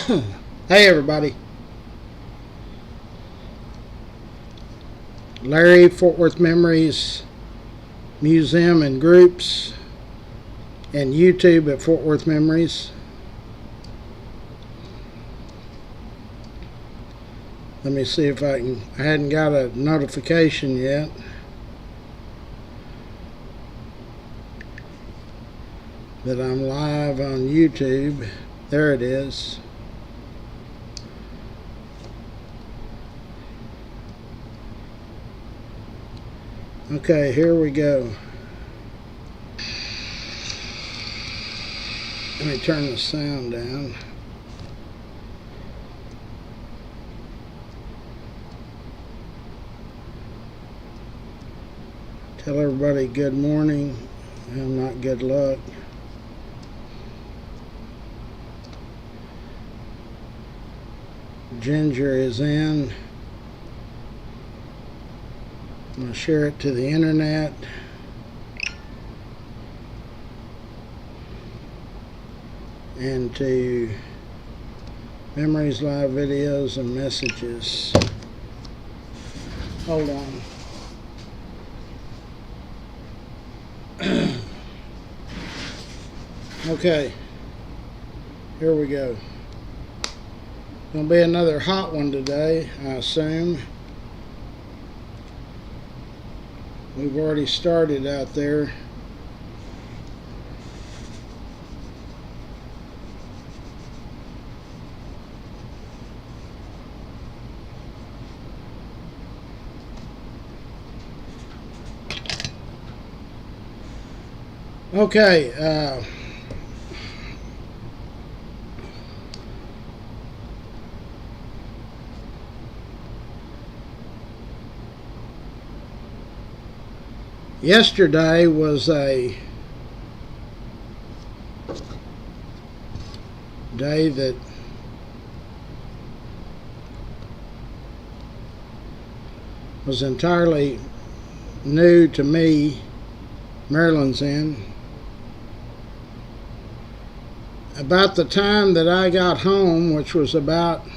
Hey everybody, Larry, Fort Worth Memories Museum and Groups, and YouTube at Fort Worth Memories. Let me see if I hadn't got a notification yet. That I'm live on YouTube. There it is. Okay, here we go. Let me turn the sound down. Tell everybody good morning and not good luck. Ginger is in. I'm going to share it to the internet. And to Memories Live videos and messages. Hold on. Okay. Here we go. Gonna be another hot one today, I assume. We've already started out there. Okay, yesterday was a day that was entirely new to me. Maryland's in. About the time that I got home, which was about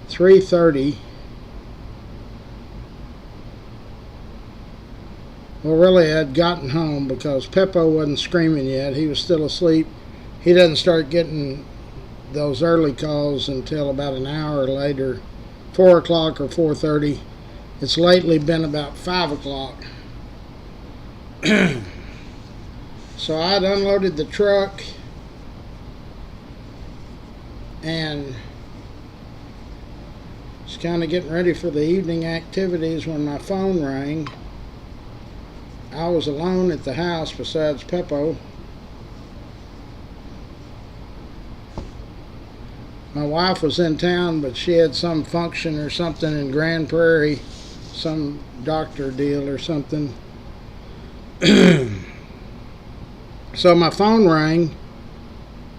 3:30. Well, really, I'd gotten home because Peppo wasn't screaming yet. He was still asleep. He doesn't start getting those early calls until about an hour later, 4 o'clock or 4:30. It's lately been about 5 o'clock. So I'd unloaded the truck and was kind of getting ready for the evening activities when my phone rang. I was alone at the house besides Peppo. My wife was in town, but she had some function or something in Grand Prairie, some doctor deal or something. So my phone rang,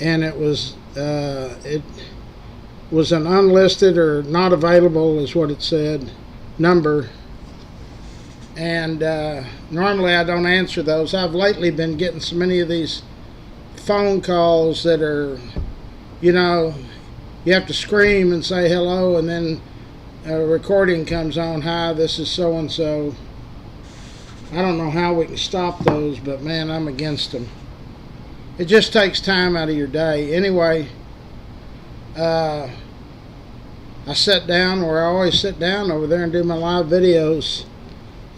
and it was an unlisted or not available, is what it said, number. And normally I don't answer those. I've lately been getting so many of these phone calls that are, you know, you have to scream and say hello, and then a recording comes on. Hi, this is so-and-so. I don't know how we can stop those, but man, I'm against them. It just takes time out of your day. Anyway, I sat down where I always sit down over there and do my live videos.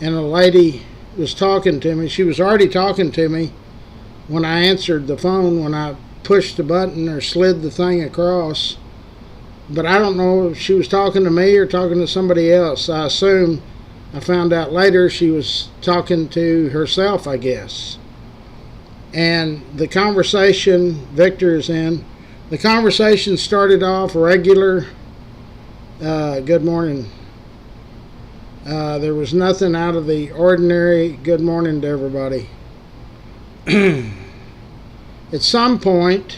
And a lady was talking to me. She was already talking to me when I answered the phone, when I pushed the button or slid the thing across. But I don't know if she was talking to me or talking to somebody else. I assume, I found out later, she was talking to herself, I guess. And the conversation, Victor is in, the conversation started off regular. Good morning. There was nothing out of the ordinary. Good morning to everybody. At some point,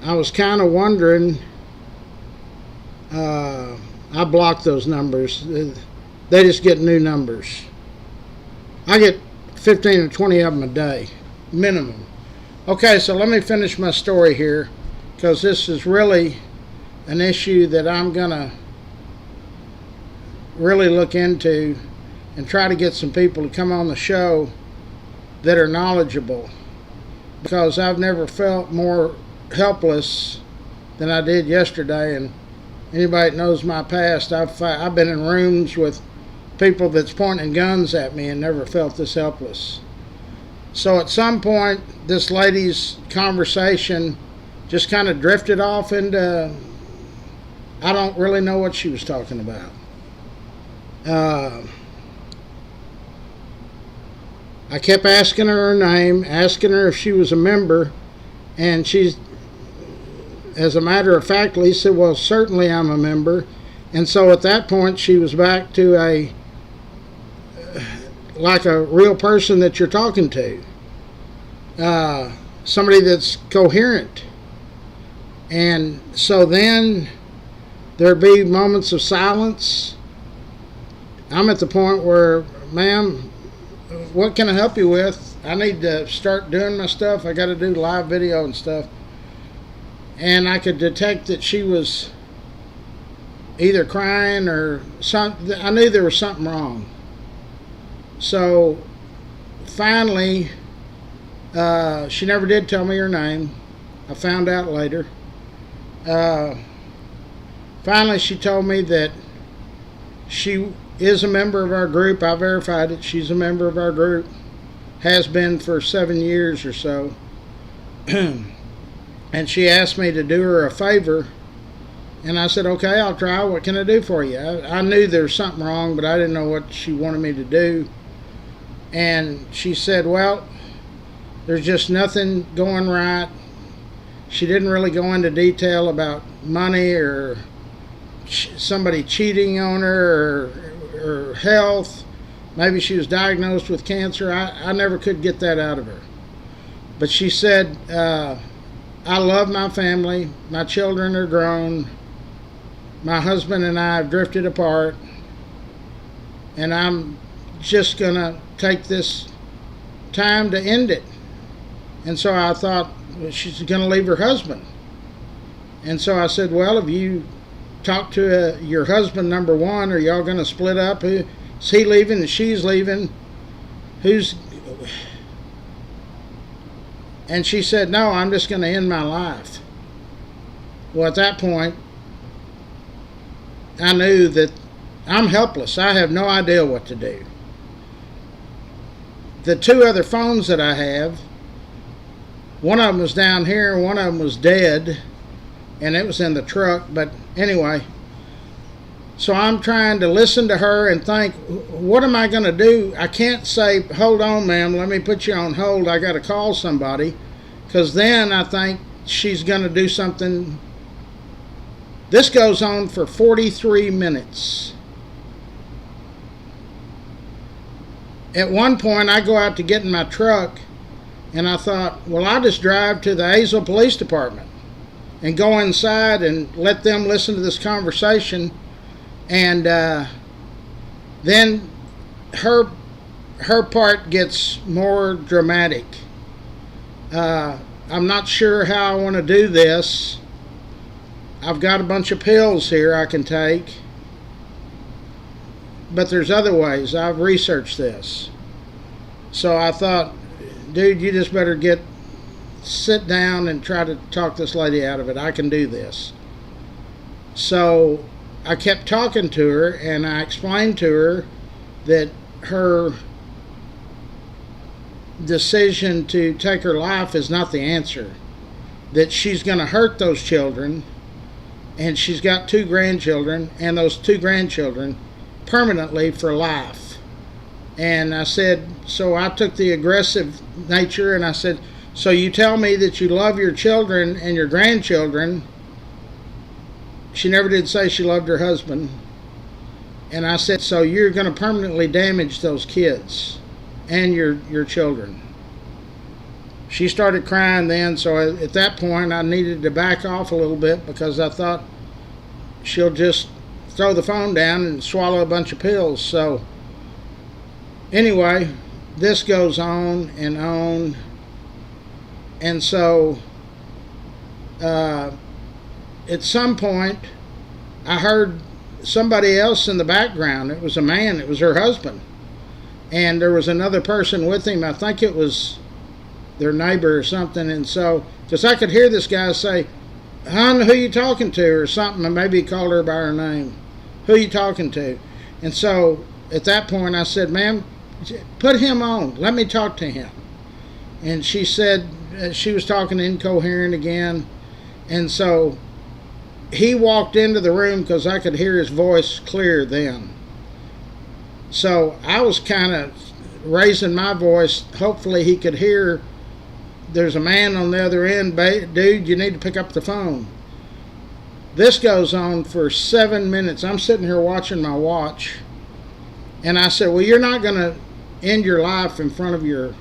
I was kind of wondering, I blocked those numbers. They just get new numbers. I get 15 or 20 of them a day, minimum. Okay, so let me finish my story here, because this is really an issue that I'm going to really look into and try to get some people to come on the show that are knowledgeable, because I've never felt more helpless than I did yesterday. And anybody that knows my past, I've been in rooms with people that's pointing guns at me and never felt this helpless. So at some point, this lady's conversation just kind of drifted off into, I don't really know what she was talking about. I kept asking her name, asking her if she was a member, and she's, as a matter of factly, said, well, certainly I'm a member. And so at that point, she was back to like a real person that you're talking to. Somebody that's coherent. And so then there'd be moments of silence. I'm at the point where, ma'am, what can I help you with? I need to start doing my stuff. I got to do live video and stuff. And I could detect that she was either crying or something. I knew there was something wrong. So finally, she never did tell me her name. I found out later. Finally, she told me that she is a member of our group. I verified it. She's a member of our group. Has been for 7 years or so. And she asked me to do her a favor. And I said, okay, I'll try. What can I do for you? I knew there was something wrong, but I didn't know what she wanted me to do. And she said, well, there's just nothing going right. She didn't really go into detail about money or somebody cheating on her or health. Maybe she was diagnosed with cancer. I never could get that out of her. But she said, I love my family. My children are grown. My husband and I have drifted apart. And I'm just going to take this time to end it. And so I thought, well, she's going to leave her husband. And so I said, well, if you talk to your husband, number one, are y'all going to split up? Is he leaving and she's leaving? And she said, no, I'm just going to end my life. Well, at that point, I knew that I'm helpless. I have no idea what to do. The two other phones that I have, one of them was down here and one of them was dead, and it was in the truck. But anyway, so I'm trying to listen to her and think, what am I going to do? I can't say, hold on, ma'am, let me put you on hold. I got to call somebody, because then I think she's going to do something. This goes on for 43 minutes. At one point, I go out to get in my truck, and I thought, well, I'll just drive to the Azle Police Department and go inside and let them listen to this conversation. And then her part gets more dramatic. I'm not sure how I want to do this. I've got a bunch of pills here I can take, but there's other ways. I've researched this. So I thought, dude, you just better sit down and try to talk this lady out of it. I can do this. So I kept talking to her, and I explained to her that her decision to take her life is not the answer. That she's going to hurt those children, and she's got 2 grandchildren, and those 2 grandchildren permanently for life. And I said, so I took the aggressive nature, and I said, so you tell me that you love your children and your grandchildren. She never did say she loved her husband. And I said, so you're going to permanently damage those kids and your children. She started crying then, so at that point I needed to back off a little bit, because I thought she'll just throw the phone down and swallow a bunch of pills. So anyway, this goes on and on. And so at some point I heard somebody else in the background. It was a man. It was her husband. And there was another person with him. I think it was their neighbor or something. And so, because I could hear this guy say, "Hon, who you talking to?" or something. And maybe he called her by her name. "Who you talking to?" And so at that point I said, "Ma'am, put him on. Let me talk to him." And she said she was talking incoherent again. And so he walked into the room because I could hear his voice clear then. So I was kind of raising my voice. Hopefully he could hear there's a man on the other end. "Dude, you need to pick up the phone." This goes on for 7 minutes. I'm sitting here watching my watch. And I said, "Well, you're not going to end your life in front of your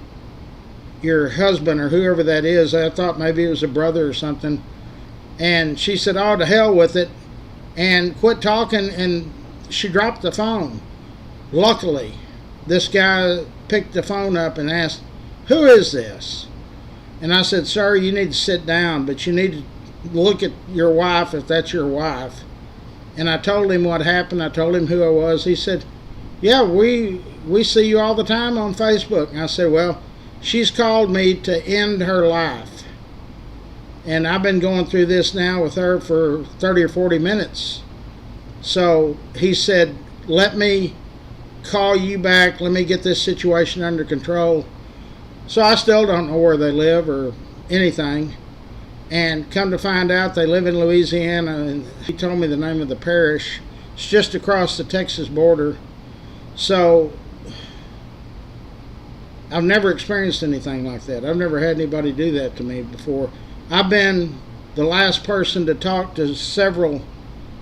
husband or whoever that is." I thought maybe it was a brother or something. And she said, "Oh, to hell with it," and quit talking, and she dropped the phone. Luckily, this guy picked the phone up and asked, "Who is this?" And I said, "Sir, you need to sit down, but you need to look at your wife if that's your wife." And I told him what happened. I told him who I was. He said, "Yeah, we see you all the time on Facebook." And I said, "Well, she's called me to end her life. And I've been going through this now with her for 30 or 40 minutes. So he said, "Let me call you back. Let me get this situation under control." So I still don't know where they live or anything. And come to find out, they live in Louisiana. And he told me the name of the parish. It's just across the Texas border. So I've never experienced anything like that. I've never had anybody do that to me before. I've been the last person to talk to several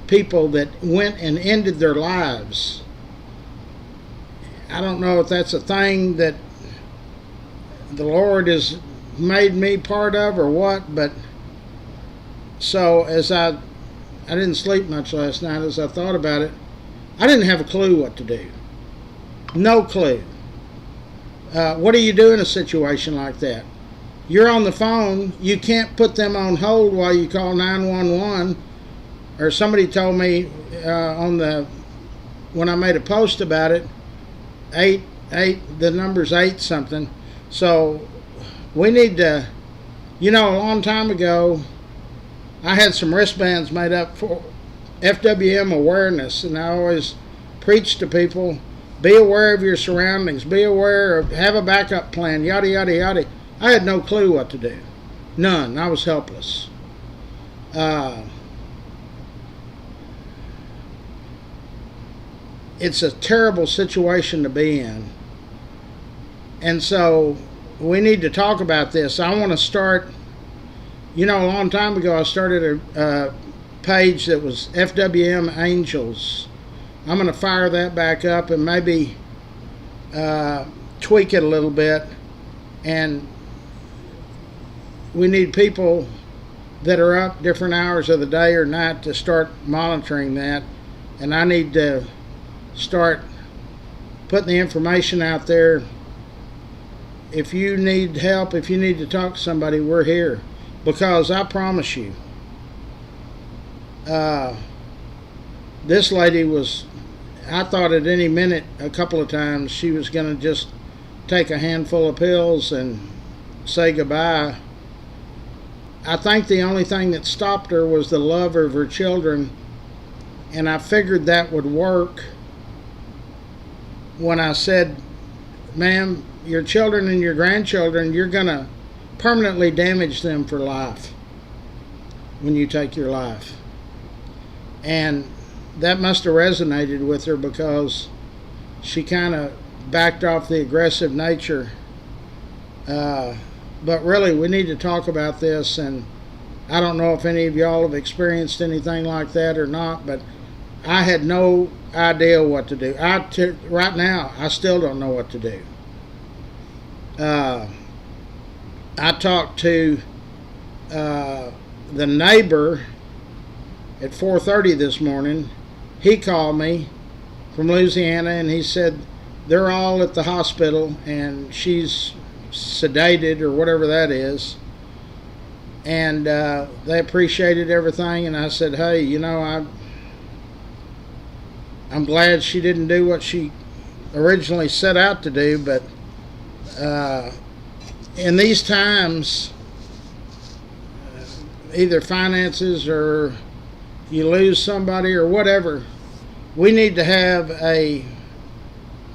people that went and ended their lives. I don't know if that's a thing that the Lord has made me part of or what, but so as I didn't sleep much last night as I thought about it. I didn't have a clue what to do. No clue. What do you do in a situation like that? You're on the phone. You can't put them on hold while you call 911. Or somebody told me when I made a post about it, the number's 8 something. So we need to, a long time ago, I had some wristbands made up for FWM awareness, and I always preach to people, be aware of your surroundings, be aware of, have a backup plan, yada, yada, yada. I had no clue what to do. None. I was helpless. It's a terrible situation to be in. And so we need to talk about this. I want to start, a long time ago I started a page that was FWM Angels. I'm going to fire that back up and maybe tweak it a little bit. And we need people that are up different hours of the day or night to start monitoring that. And I need to start putting the information out there. If you need help, if you need to talk to somebody, we're here. Because I promise you, this lady was, I thought at any minute, a couple of times, she was going to just take a handful of pills and say goodbye. I think the only thing that stopped her was the love of her children, and I figured that would work when I said, "Ma'am, your children and your grandchildren, you're going to permanently damage them for life when you take your life." And that must have resonated with her because she kind of backed off the aggressive nature. But really, we need to talk about this, and I don't know if any of y'all have experienced anything like that or not, but I had no idea what to do. Right now, I still don't know what to do. I talked to the neighbor at 4:30 this morning. He called me from Louisiana, and he said they're all at the hospital, and she's sedated or whatever that is. And they appreciated everything, and I said, hey, you know, I'm glad she didn't do what she originally set out to do, but in these times, either finances or you lose somebody or whatever, we need to have a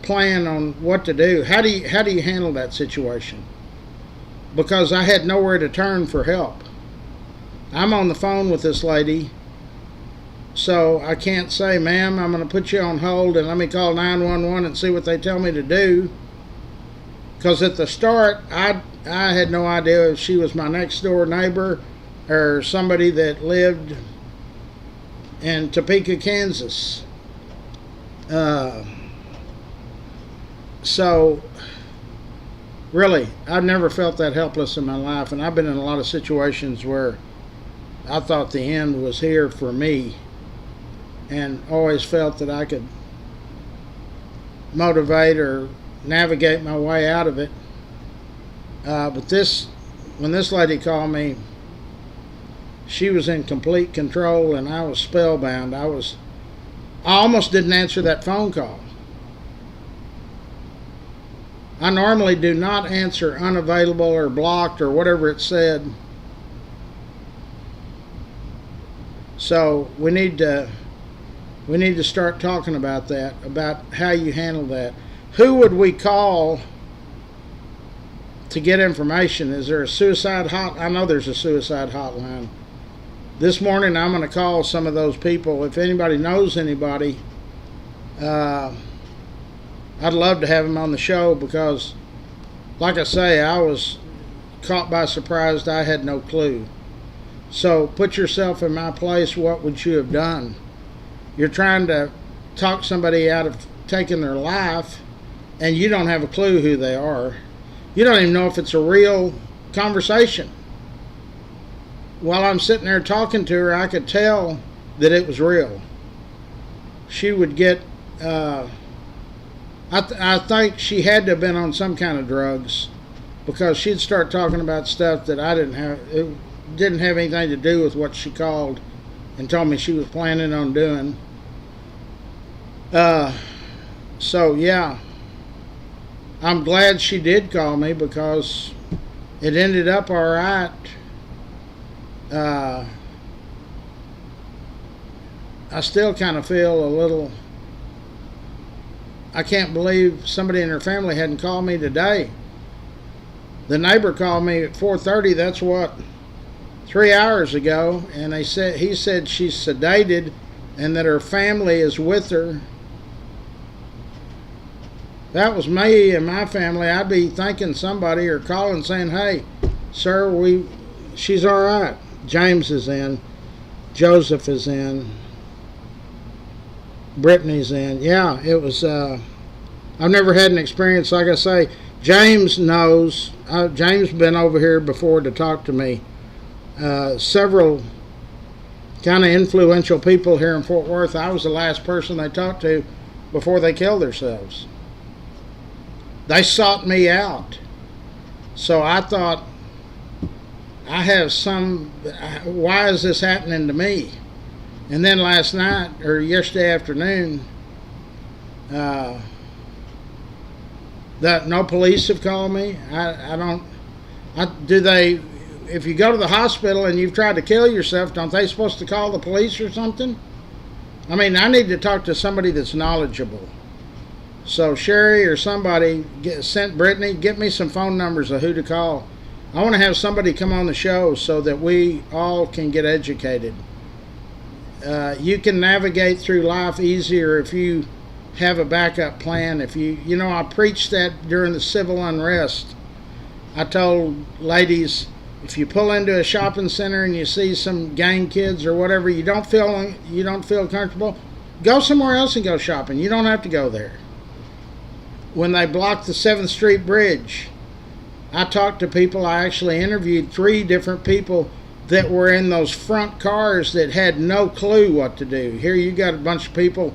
plan on what to do. How do you handle that situation? Because I had nowhere to turn for help. I'm on the phone with this lady, so I can't say, ma'am, I'm going to put you on hold and let me call 911 and see what they tell me to do. Because at the start, I had no idea if she was my next door neighbor or somebody that lived in Topeka, Kansas. So, really, I've never felt that helpless in my life, and I've been in a lot of situations where I thought the end was here for me, and always felt that I could motivate or navigate my way out of it. But when this lady called me, she was in complete control, and I was spellbound. I almost didn't answer that phone call. I normally do not answer unavailable or blocked or whatever it said. So we need to start talking about that, about how you handle that. Who would we call to get information? Is there a suicide hotline? I know there's a suicide hotline. This morning I'm going to call some of those people. If anybody knows anybody, I'd love to have them on the show, because, like I say, I was caught by surprise. I had no clue. So put yourself in my place. What would you have done? You're trying to talk somebody out of taking their life, and you don't have a clue who they are. You don't even know if it's a real conversation. While I'm sitting there talking to her, I could tell that it was real. She would get... I think she had to have been on some kind of drugs, because she'd start talking about stuff that I didn't have. It didn't have anything to do with what she called and told me she was planning on doing. So yeah, I'm glad she did call me, because it ended up all right. I still kind of feel a little... I can't believe somebody in her family hadn't called me today. The neighbor called me at 4:30. That's what, 3 hours ago, and he said she's sedated and that her family is with her. That was me and my family. I'd be thanking somebody or calling saying, "Hey, sir, she's all right." James is in. Joseph is in. Brittany's in. Yeah, it was... I've never had an experience, like I say. James knows. James been over here before to talk to me. Several kind of influential people here in Fort Worth. I was the last person they talked to before they killed themselves. They sought me out. So I thought, I have why is this happening to me? And then last night, or yesterday afternoon, that no police have called me. If you go to the hospital and you've tried to kill yourself, don't they supposed to call the police or something? I mean, I need to talk to somebody that's knowledgeable. So Sherry or somebody sent Brittany, get me some phone numbers of who to call. I want to have somebody come on the show so that we all can get educated. You can navigate through life easier if you have a backup plan. If I preached that during the civil unrest. I told ladies, if you pull into a shopping center and you see some gang kids or whatever, you don't feel comfortable, go somewhere else and go shopping. You don't have to go there. When they blocked the 7th Street Bridge, I talked to people. I actually interviewed 3 different people that were in those front cars that had no clue what to do. Here you got a bunch of people,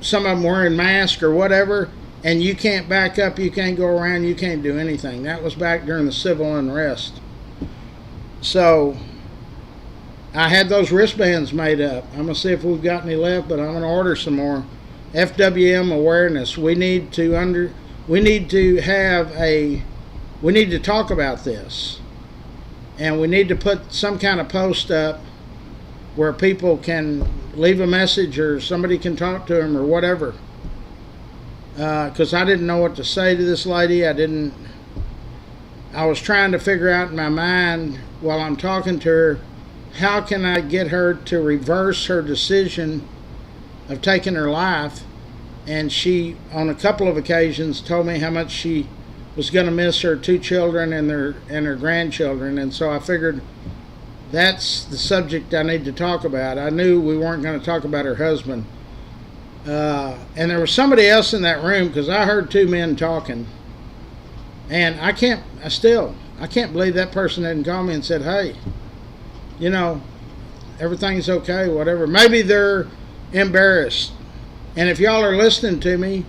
some of them wearing masks or whatever, and you can't back up, you can't go around, you can't do anything. That was back during the civil unrest. So I had those wristbands made up. I'm going to see if we've got any left, but I'm going to order some more. FWM awareness. We need to talk about this. And we need to put some kind of post up where people can leave a message or somebody can talk to them or whatever. Because I didn't know what to say to this lady. I was trying to figure out in my mind while I'm talking to her, how can I get her to reverse her decision of taking her life? And she, on a couple of occasions, told me how much she was going to miss her 2 children and her grandchildren. And so I figured that's the subject I need to talk about. I knew we weren't going to talk about her husband. And there was somebody else in that room, because I heard 2 men talking. And I can't believe that person didn't call me and said, hey, you know, everything's okay, whatever. Maybe they're embarrassed. And if y'all are listening to me,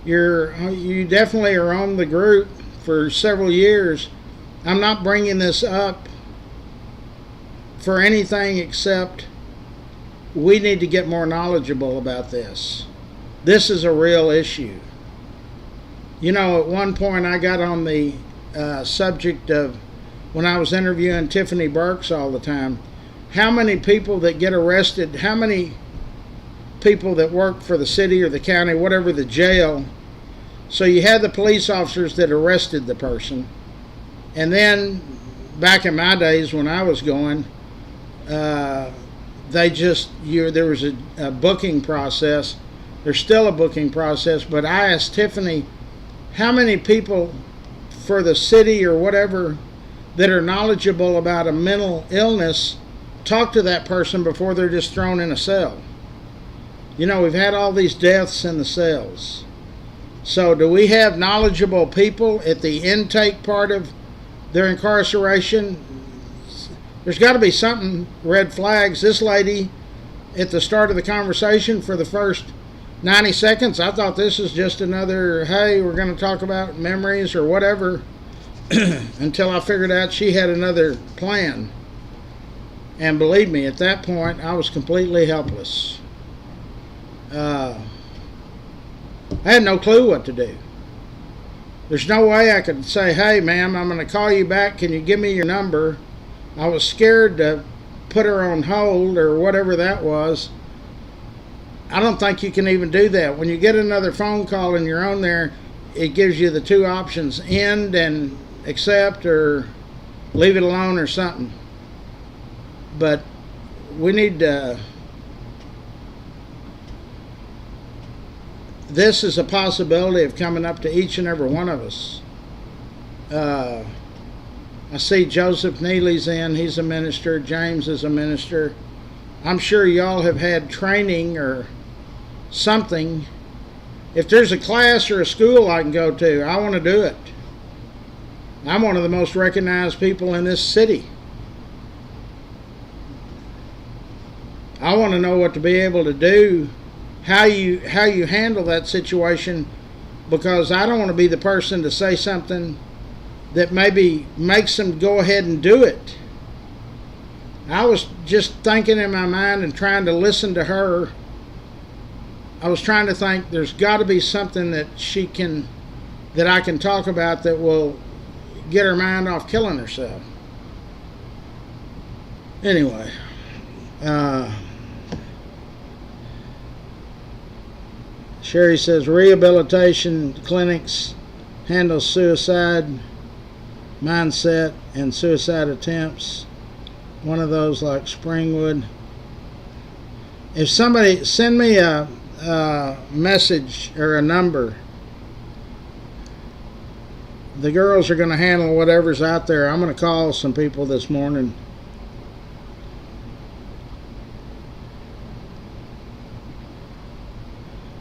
you definitely are on the group for several years. I'm not bringing this up for anything except we need to get more knowledgeable about this. This is a real issue. You know, at one point I got on the subject of, when I was interviewing Tiffany Burks all the time, how many people that get arrested, how many people that work for the city or the county, whatever, the jail. So you had the police officers that arrested the person, and then back in my days when I was going, there was a booking process. There's still a booking process, but I asked Tiffany, how many people for the city or whatever that are knowledgeable about a mental illness talk to that person before they're just thrown in a cell? You know, we've had all these deaths in the cells. So do we have knowledgeable people at the intake part of their incarceration? There's got to be something, red flags. This lady, at the start of the conversation, for the first 90 seconds, I thought this was just another, hey, we're going to talk about memories or whatever, until I figured out she had another plan. And believe me, at that point, I was completely helpless. I had no clue what to do. There's no way I could say, hey, ma'am, I'm going to call you back. Can you give me your number? I was scared to put her on hold or whatever that was. I don't think you can even do that. When you get another phone call and you're on there, it gives you the 2 options, end and accept, or leave it alone or something. But we need to... This is a possibility of coming up to each and every one of us. I see Joseph Neely's in. He's a minister. James is a minister. I'm sure y'all have had training or something. If there's a class or a school I can go to, I want to do it. I'm one of the most recognized people in this city. I want to know what to be able to do, how you handle that situation, because I don't want to be the person to say something that maybe makes them go ahead and do it. I was just thinking in my mind and trying to listen to her. I was trying to think, there's got to be something that I can talk about that will get her mind off killing herself. Anyway, Sherry says rehabilitation clinics handle suicide mindset and suicide attempts. One of those like Springwood. If somebody send me a message or a number, the girls are going to handle whatever's out there. I'm going to call some people this morning.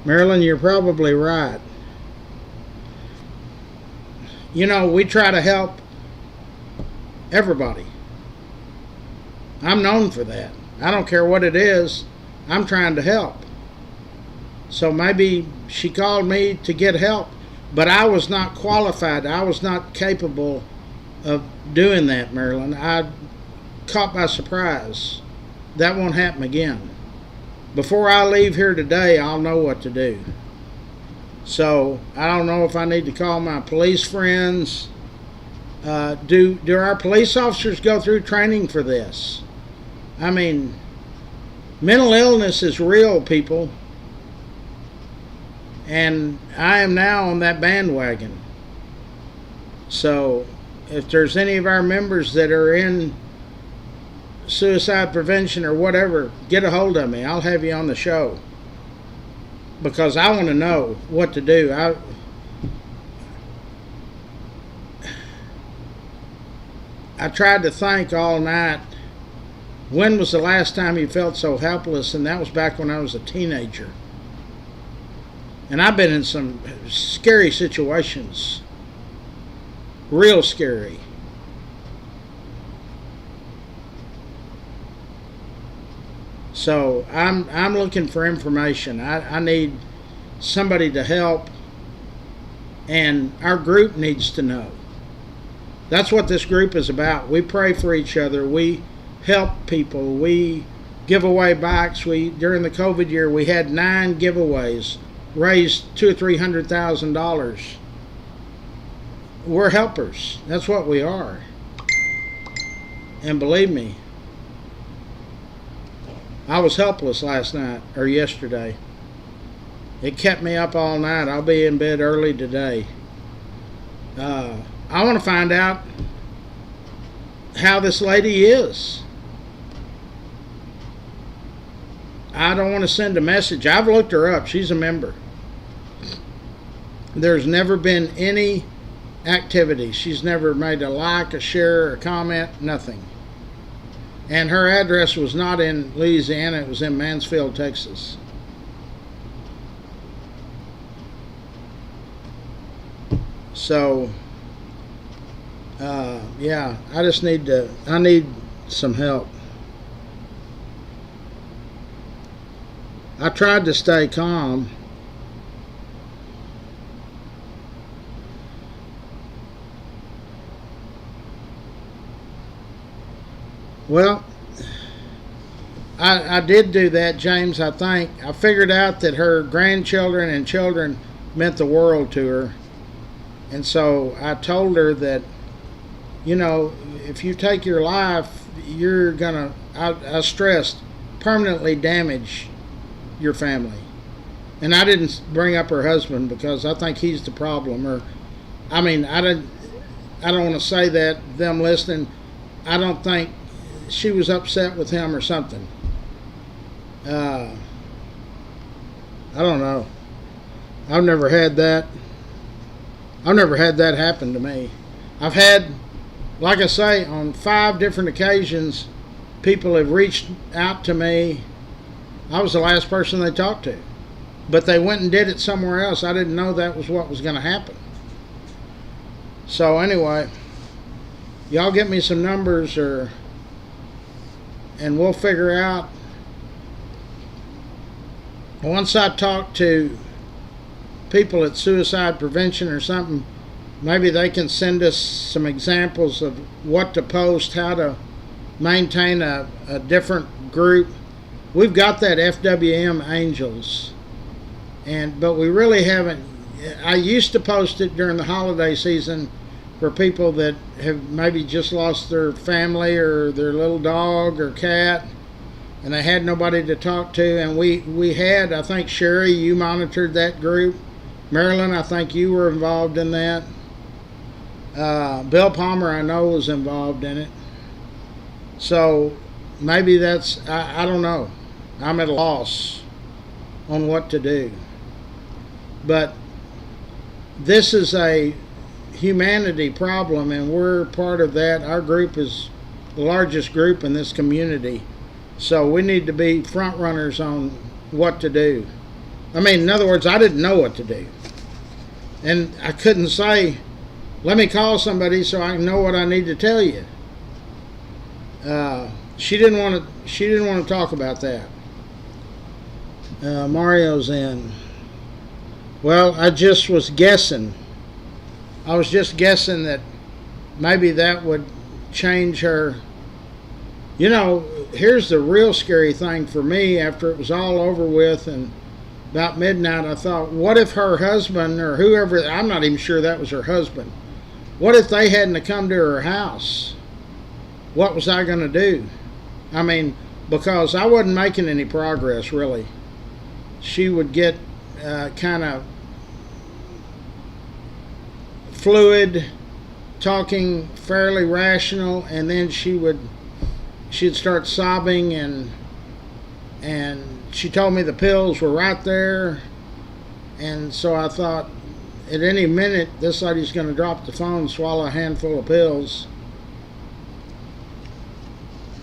Marilyn, you're probably right. You know, we try to help everybody. I'm known for that. I don't care what it is. I'm trying to help. So maybe she called me to get help, but I was not qualified. I was not capable of doing that, Marilyn. I caught by surprise. That won't happen again. Before I leave here today, I'll know what to do. So I don't know if I need to call my police friends. Do our police officers go through training for this? I mean, mental illness is real, people. And I am now on that bandwagon. So if there's any of our members that are in suicide prevention or whatever, get a hold of me. I'll have you on the show. Because I want to know what to do. I tried to think all night, when was the last time you felt so helpless? And that was back when I was a teenager. And I've been in some scary situations. Real scary. So I'm looking for information. I need somebody to help, and our group needs to know. That's what this group is about. We pray for each other. We help people. We give away bikes. During the COVID year, we had 9 giveaways, raised $200,000 or $300,000. We're helpers. That's what we are. And believe me, I was helpless last night, or yesterday. It kept me up all night. I'll be in bed early today. I want to find out how this lady is. I don't want to send a message. I've looked her up. She's a member. There's never been any activity. She's never made a like, a share, a comment, nothing. And her address was not in Louisiana, it was in Mansfield, Texas. So, yeah, I need some help. I tried to stay calm. Well, I did do that, James, I think. I figured out that her grandchildren and children meant the world to her. And so I told her that, you know, if you take your life, you're going to, I stressed, permanently damage your family. And I didn't bring up her husband because I think he's the problem. Or, I mean, I don't want to say that, them listening, I don't think she was upset with him or something. I don't know. I've never had that happen to me. I've had, like I say, on 5 different occasions, people have reached out to me. I was the last person they talked to. But they went and did it somewhere else. I didn't know that was what was going to happen. So anyway, y'all get me some numbers and we'll figure out. Once I talk to people at suicide prevention or something, maybe they can send us some examples of what to post, how to maintain a different group. We've got that FWM Angels, but we really haven't. I used to post it during the holiday season for people that have maybe just lost their family or their little dog or cat, and they had nobody to talk to. And we had, I think, Sherry, you monitored that group. Marilyn, I think you were involved in that. Bill Palmer, I know, was involved in it. So maybe that's, I don't know. I'm at a loss on what to do. But this is a humanity problem, and we're part of that. Our group is the largest group in this community. So we need to be front runners on what to do. I mean, in other words, I didn't know what to do. And I couldn't say, let me call somebody so I know what I need to tell you. She didn't want to talk about that. Mario's in. Well, I just was guessing. I was just guessing that maybe that would change her. You know, here's the real scary thing for me after it was all over with, and about midnight I thought, what if her husband or whoever, I'm not even sure that was her husband, what if they hadn't come to her house? What was I going to do? I mean, because I wasn't making any progress really. She would get kind of fluid, talking fairly rational, and then she'd start sobbing, and she told me the pills were right there, and so I thought at any minute this lady's going to drop the phone and swallow a handful of pills.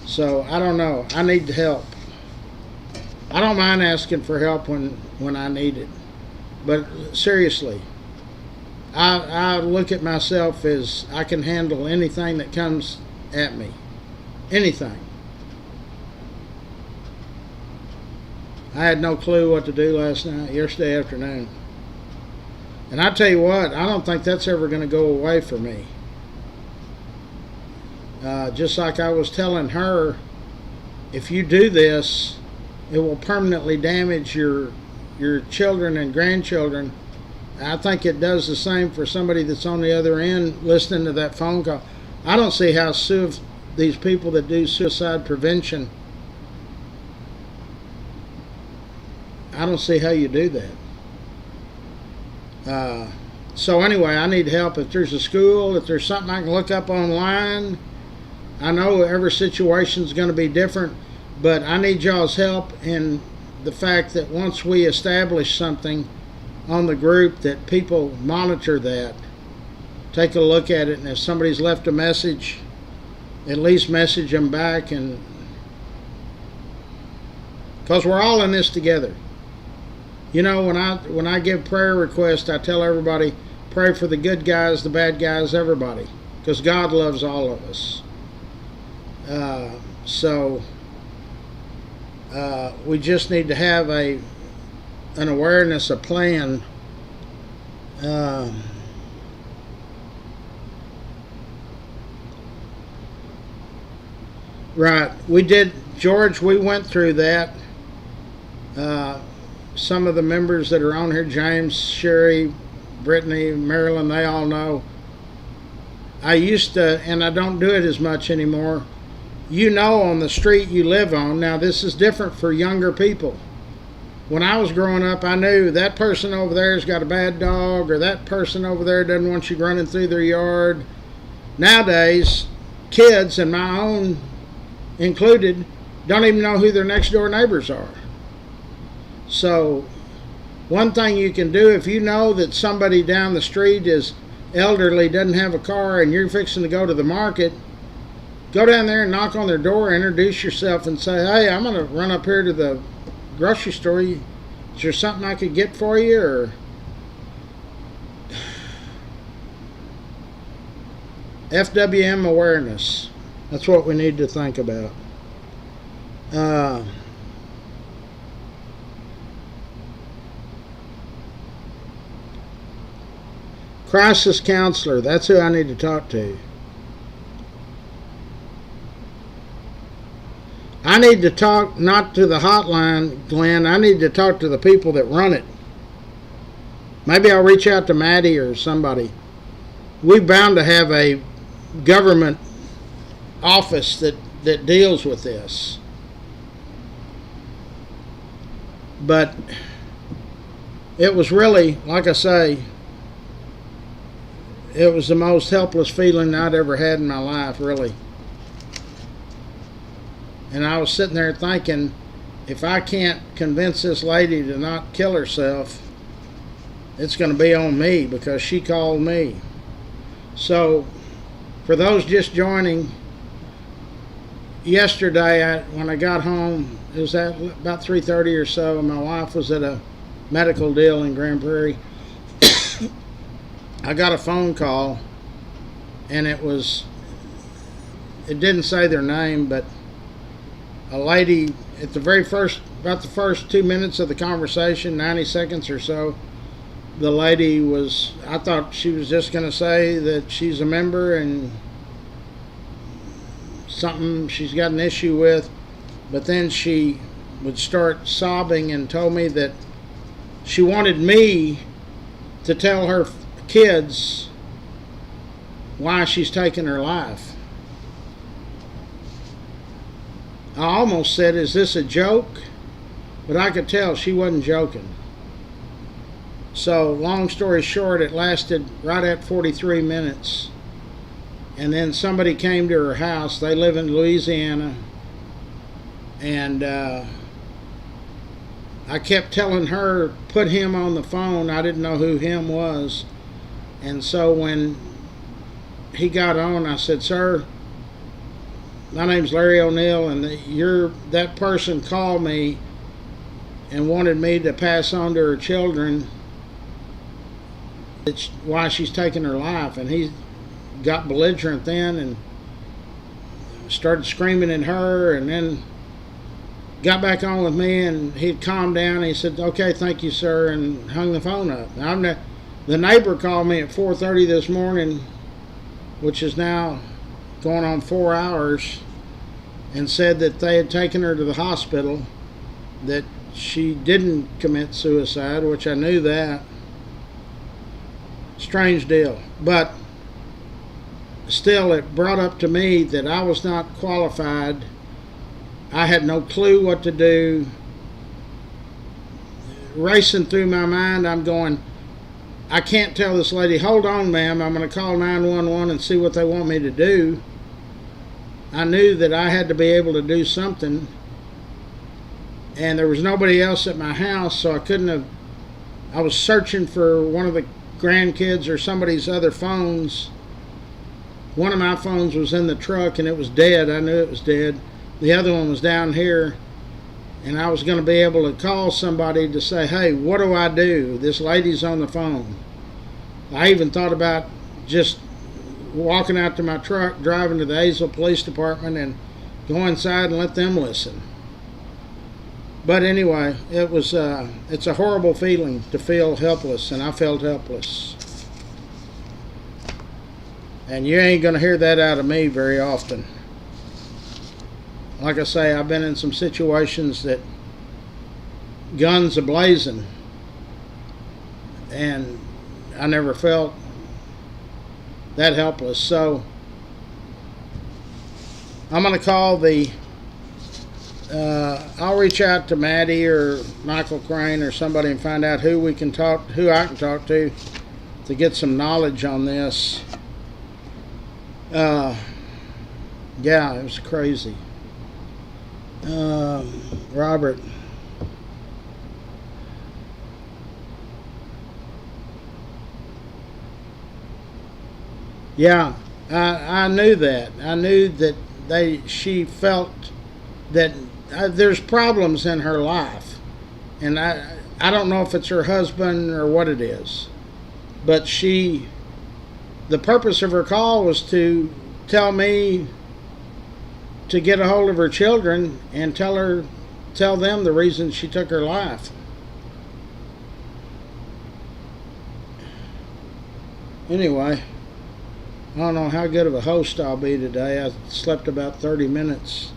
So I don't know. I need help. I don't mind asking for help when I need it, but seriously, I look at myself as I can handle anything that comes at me. Anything. I had no clue what to do yesterday afternoon. And I tell you what, I don't think that's ever going to go away for me. Just like I was telling her, if you do this, it will permanently damage your children and grandchildren. I think it does the same for somebody that's on the other end listening to that phone call. I don't see how these people that do suicide prevention, I don't see how you do that. So anyway, I need help. If there's a school, if there's something I can look up online, I know every situation is going to be different, but I need y'all's help in the fact that once we establish something on the group, that people monitor that, take a look at it, and if somebody's left a message, at least message them back, and because we're all in this together. You know, when I give prayer requests, I tell everybody, pray for the good guys, the bad guys, everybody, because God loves all of us. So we just need to have an awareness, a plan. Right, we did, George, we went through that. Some of the members that are on here, James, Sherry, Brittany, Marilyn, they all know. I used to, and I don't do it as much anymore. You know, on the street you live on. Now, this is different for younger people. When I was growing up, I knew that person over there's got a bad dog, or that person over there doesn't want you running through their yard. Nowadays, kids, and my own included, don't even know who their next door neighbors are. So, one thing you can do, if you know that somebody down the street is elderly, doesn't have a car, and you're fixing to go to the market, go down there and knock on their door, introduce yourself, and say, hey, I'm going to run up here to the grocery store. Is there something I could get for you? Or FWM awareness. That's what we need to think about. Crisis counselor. That's who I need to talk to. I need to talk not to the hotline, Glenn. I need to talk to the people that run it. Maybe I'll reach out to Maddie or somebody. We're bound to have a government office that deals with this. But it was really, like I say, it was the most helpless feeling I'd ever had in my life, really. And I was sitting there thinking, if I can't convince this lady to not kill herself, it's going to be on me, because she called me. So, for those just joining, yesterday when I got home, it was at about 3:30 or so, and my wife was at a medical deal in Grand Prairie. I got a phone call, and it didn't say their name, but a lady at the very first about the first 2 minutes of the conversation, 90 seconds or so, the lady was, I thought she was just going to say that she's a member and something she's got an issue with, but then she would start sobbing and told me that she wanted me to tell her kids why she's taking her life. I almost said, is this a joke? But I could tell she wasn't joking. So, long story short, it lasted right at 43 minutes. And then somebody came to her house. They live in Louisiana. And I kept telling her, put him on the phone. I didn't know who him was. And so when he got on, I said, sir, my name's Larry O'Neill, and that person called me and wanted me to pass on to her children why she's taking her life. And he got belligerent then and started screaming at her, and then got back on with me, and he'd calmed down, and he said, okay, thank you, sir, and hung the phone up. Now, the neighbor called me at 4:30 this morning, which is now going on 4 hours, and said that they had taken her to the hospital, that she didn't commit suicide, which I knew that. Strange deal. But still, it brought up to me that I was not qualified. I had no clue what to do. Racing through my mind, I'm going, I can't tell this lady, hold on, ma'am, I'm going to call 911 and see what they want me to do. I knew that I had to be able to do something, and there was nobody else at my house, so I couldn't have. I was searching for one of the grandkids or somebody's other phones. One of my phones was in the truck and it was dead. I knew it was dead. The other one was down here, and I was going to be able to call somebody to say, hey, what do I do? This lady's on the phone. I even thought about just walking out to my truck, driving to the Azle Police Department and go inside and let them listen. But anyway, it's a horrible feeling to feel helpless, and I felt helpless. And you ain't going to hear that out of me very often. Like I say, I've been in some situations that guns a-blazing, and I never felt that helpless. So I'm going to call I'll reach out to Maddie or Michael Crane or somebody and find out who I can talk to get some knowledge on this. Yeah, it was crazy. Robert. Yeah, I knew that. I knew that she felt that there's problems in her life, and I don't know if it's her husband or what it is, but the purpose of her call was to tell me to get a hold of her children and tell them the reason she took her life. Anyway, I don't know how good of a host I'll be today. I slept about 30 minutes.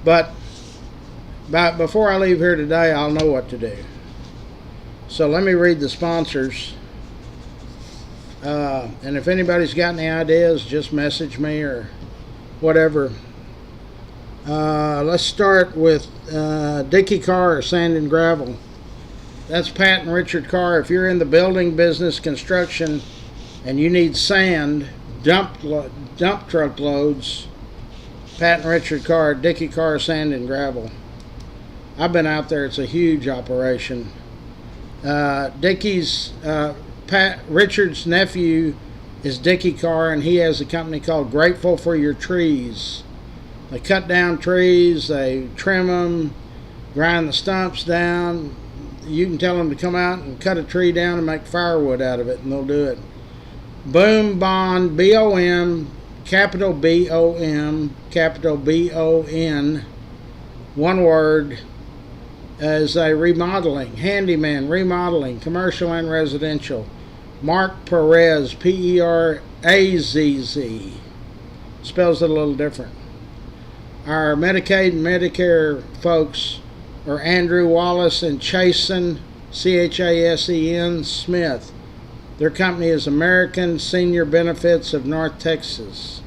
But before I leave here today, I'll know what to do. So let me read the sponsors. And if anybody's got any ideas, just message me or whatever. Let's start with Dickey Carr, Sand and Gravel. That's Pat and Richard Carr. If you're in the building business, construction, and you need sand, dump truck loads, Pat and Richard Carr, Dickey Carr, Sand and Gravel. I've been out there. It's a huge operation. Richard's nephew is Dickey Carr, and he has a company called Grateful for Your Trees. They cut down trees, they trim them, grind the stumps down. You can tell them to come out and cut a tree down and make firewood out of it, and they'll do it. Boom Bond, B-O-M, capital B-O-M, capital B-O-N, one word, is a remodeling, handyman, remodeling, commercial and residential. Mark Perez, Perazz, spells it a little different. Our Medicaid and Medicare folks are Andrew Wallace and Chasen, Chasen Smith. Their company is American Senior Benefits of North Texas.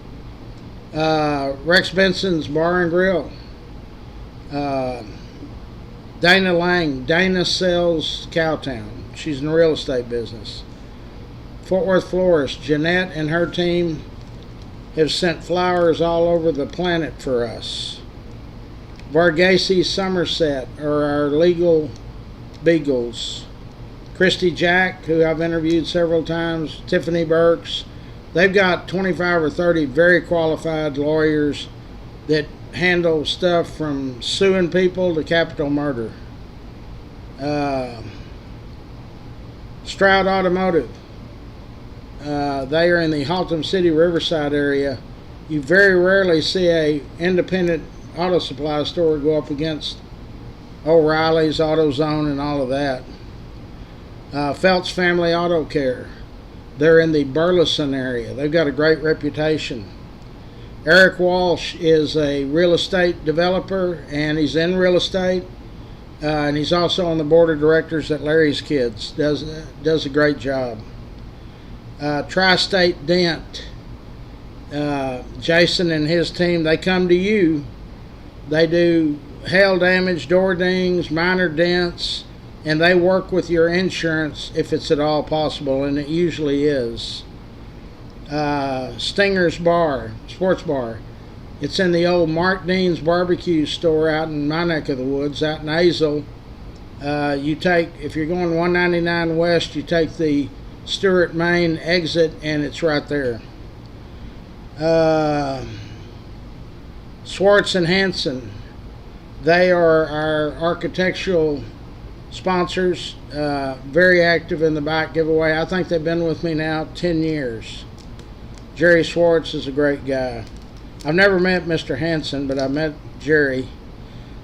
Rex Benson's Bar and Grill. Dana Lang, Dana sells Cowtown. She's in the real estate business. Fort Worth Florist, Jeanette and her team have sent flowers all over the planet for us. Varghese Somerset are our legal beagles. Christy Jack, who I've interviewed several times, Tiffany Burks. They've got 25 or 30 very qualified lawyers that handle stuff from suing people to capital murder. Stroud Automotive. They are in the Haltom City, Riverside area. You very rarely see a independent auto supply store go up against O'Reilly's, AutoZone, and all of that. Feltz Family Auto Care. They're in the Burleson area. They've got a great reputation. Eric Walsh is a real estate developer, and he's in real estate. And he's also on the board of directors at Larry's Kids. Does a great job. Tri-State Dent. Jason and his team, they come to you. They do hail damage, door dings, minor dents, and they work with your insurance if it's at all possible, and it usually is. Stinger's Bar, Sports Bar. It's in the old Mark Dean's barbecue store out in my neck of the woods, out in Azle. You take, if you're going 199 West, you take the Stewart, Maine exit, and it's right there. Swartz and Hanson, they are our architectural sponsors, very active in the bike giveaway. I think they've been with me now 10 years. Jerry Swartz is a great guy. I've never met Mr. Hanson, but I met Jerry.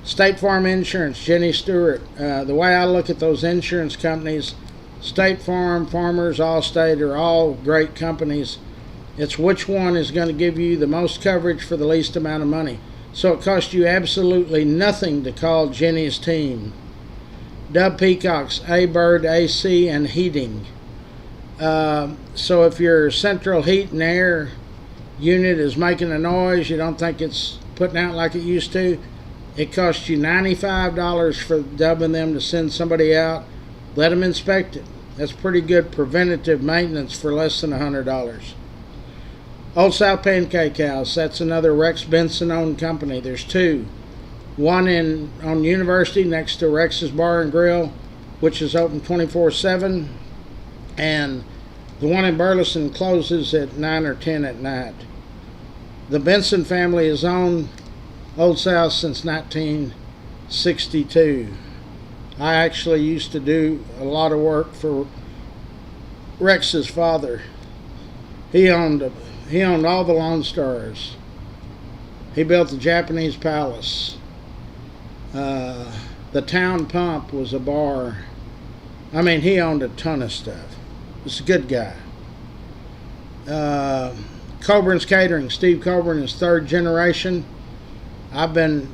State Farm Insurance, Jenny Stewart. The way I look at those insurance companies, State Farm, Farmers, Allstate are all great companies. It's which one is going to give you the most coverage for the least amount of money. So it costs you absolutely nothing to call Jenny's team. Dub Peacock's A-Bird AC and Heating. So if your central heat and air unit is making a noise, you don't think it's putting out like it used to, it costs you $95 for dubbing them to send somebody out. Let them inspect it. That's pretty good preventative maintenance for less than $100. Old South Pancake House, that's another Rex Benson owned company. There's two. One on University next to Rex's Bar and Grill, which is open 24/7, and the one in Burleson closes at 9 or 10 at night. The Benson family has owned Old South since 1962. I actually used to do a lot of work for Rex's father. He owned all the Lone Stars. He built the Japanese Palace. The Town Pump was a bar. I mean, he owned a ton of stuff. He's a good guy. Coburn's Catering. Steve Coburn is third generation. I've been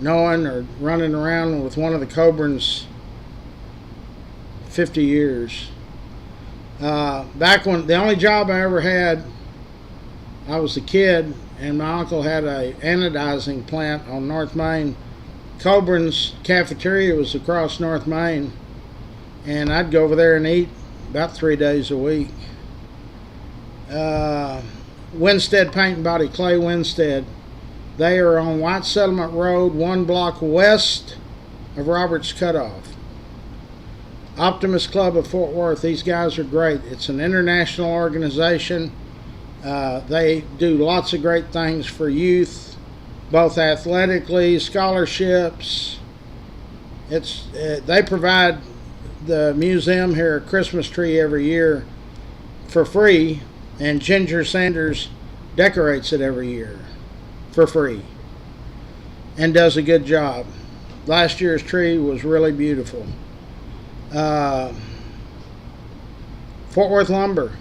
knowing or running around with one of the Coburns 50 years. Back when the only job I ever had, I was a kid, and my uncle had a anodizing plant on North Main. Coburn's cafeteria was across North Main, and I'd go over there and eat about 3 days a week. Winstead Paint and Body, Clay Winstead. They are on White Settlement Road, 1 block west of Roberts Cutoff. Optimist Club of Fort Worth. These guys are great. It's an international organization. They do lots of great things for youth, both athletically, scholarships. They provide the museum here a Christmas tree every year for free, and Ginger Sanders decorates it every year for free and does a good job. Last year's tree was really beautiful. Fort Worth Lumber.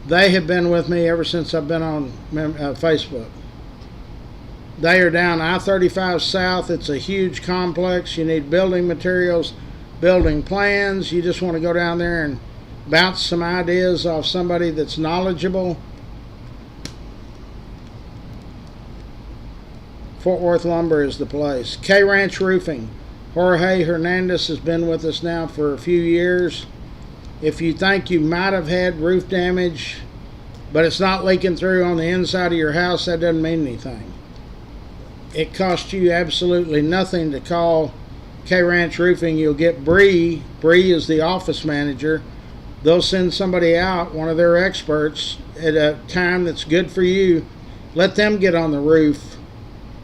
They have been with me ever since I've been on Facebook. They are down I-35 South. It's a huge complex. You need building materials, building plans. You just want to go down there and bounce some ideas off somebody that's knowledgeable. Fort Worth Lumber is the place. K Ranch Roofing. Jorge Hernandez has been with us now for a few years. If you think you might have had roof damage, but it's not leaking through on the inside of your house, that doesn't mean anything. It costs you absolutely nothing to call K Ranch Roofing. You'll get Bree. Bree is the office manager. They'll send somebody out, one of their experts, at a time that's good for you. Let them get on the roof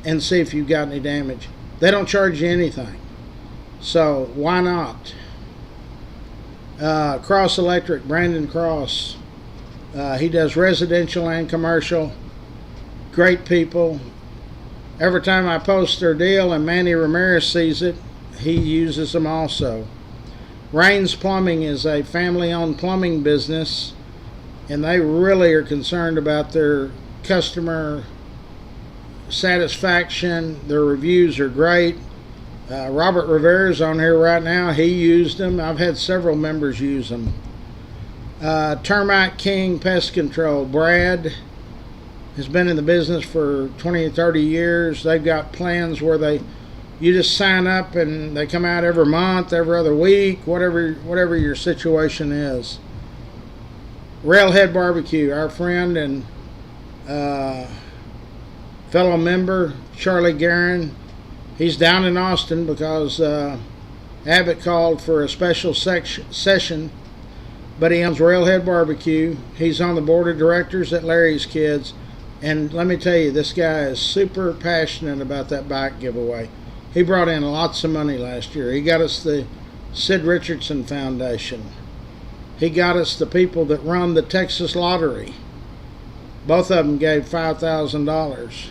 and see if you've got any damage. They don't charge you anything. So why not? Cross Electric, Brandon Cross. He does residential and commercial. Great people. Every time I post their deal and Manny Ramirez sees it, he uses them also. Rains Plumbing is a family-owned plumbing business, and they really are concerned about their customer satisfaction. Their reviews are great. Robert Rivera's on here right now. He used them. I've had several members use them. Termite King Pest Control. Brad has been in the business for 20 or 30 years. They've got plans where you just sign up and they come out every month, every other week, whatever your situation is. Railhead Barbecue, our friend and fellow member Charlie Guerin. He's down in Austin because Abbott called for a special session, but he owns Railhead Barbecue. He's on the board of directors at Larry's Kids, and let me tell you, this guy is super passionate about that bike giveaway. He brought in lots of money last year. He got us the Sid Richardson Foundation. He got us the people that run the Texas Lottery. Both of them gave $5,000.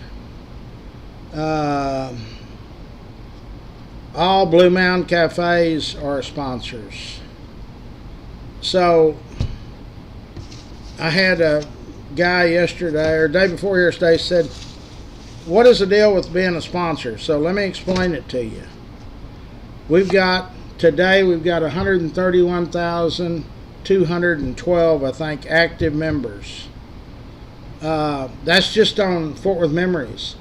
All Blue Mountain Cafes are sponsors. So I had a guy yesterday or day before yesterday said, what is the deal with being a sponsor? So let me explain it to you. Today we've got 131,212 I think active members. That's just on Fort Worth Memories.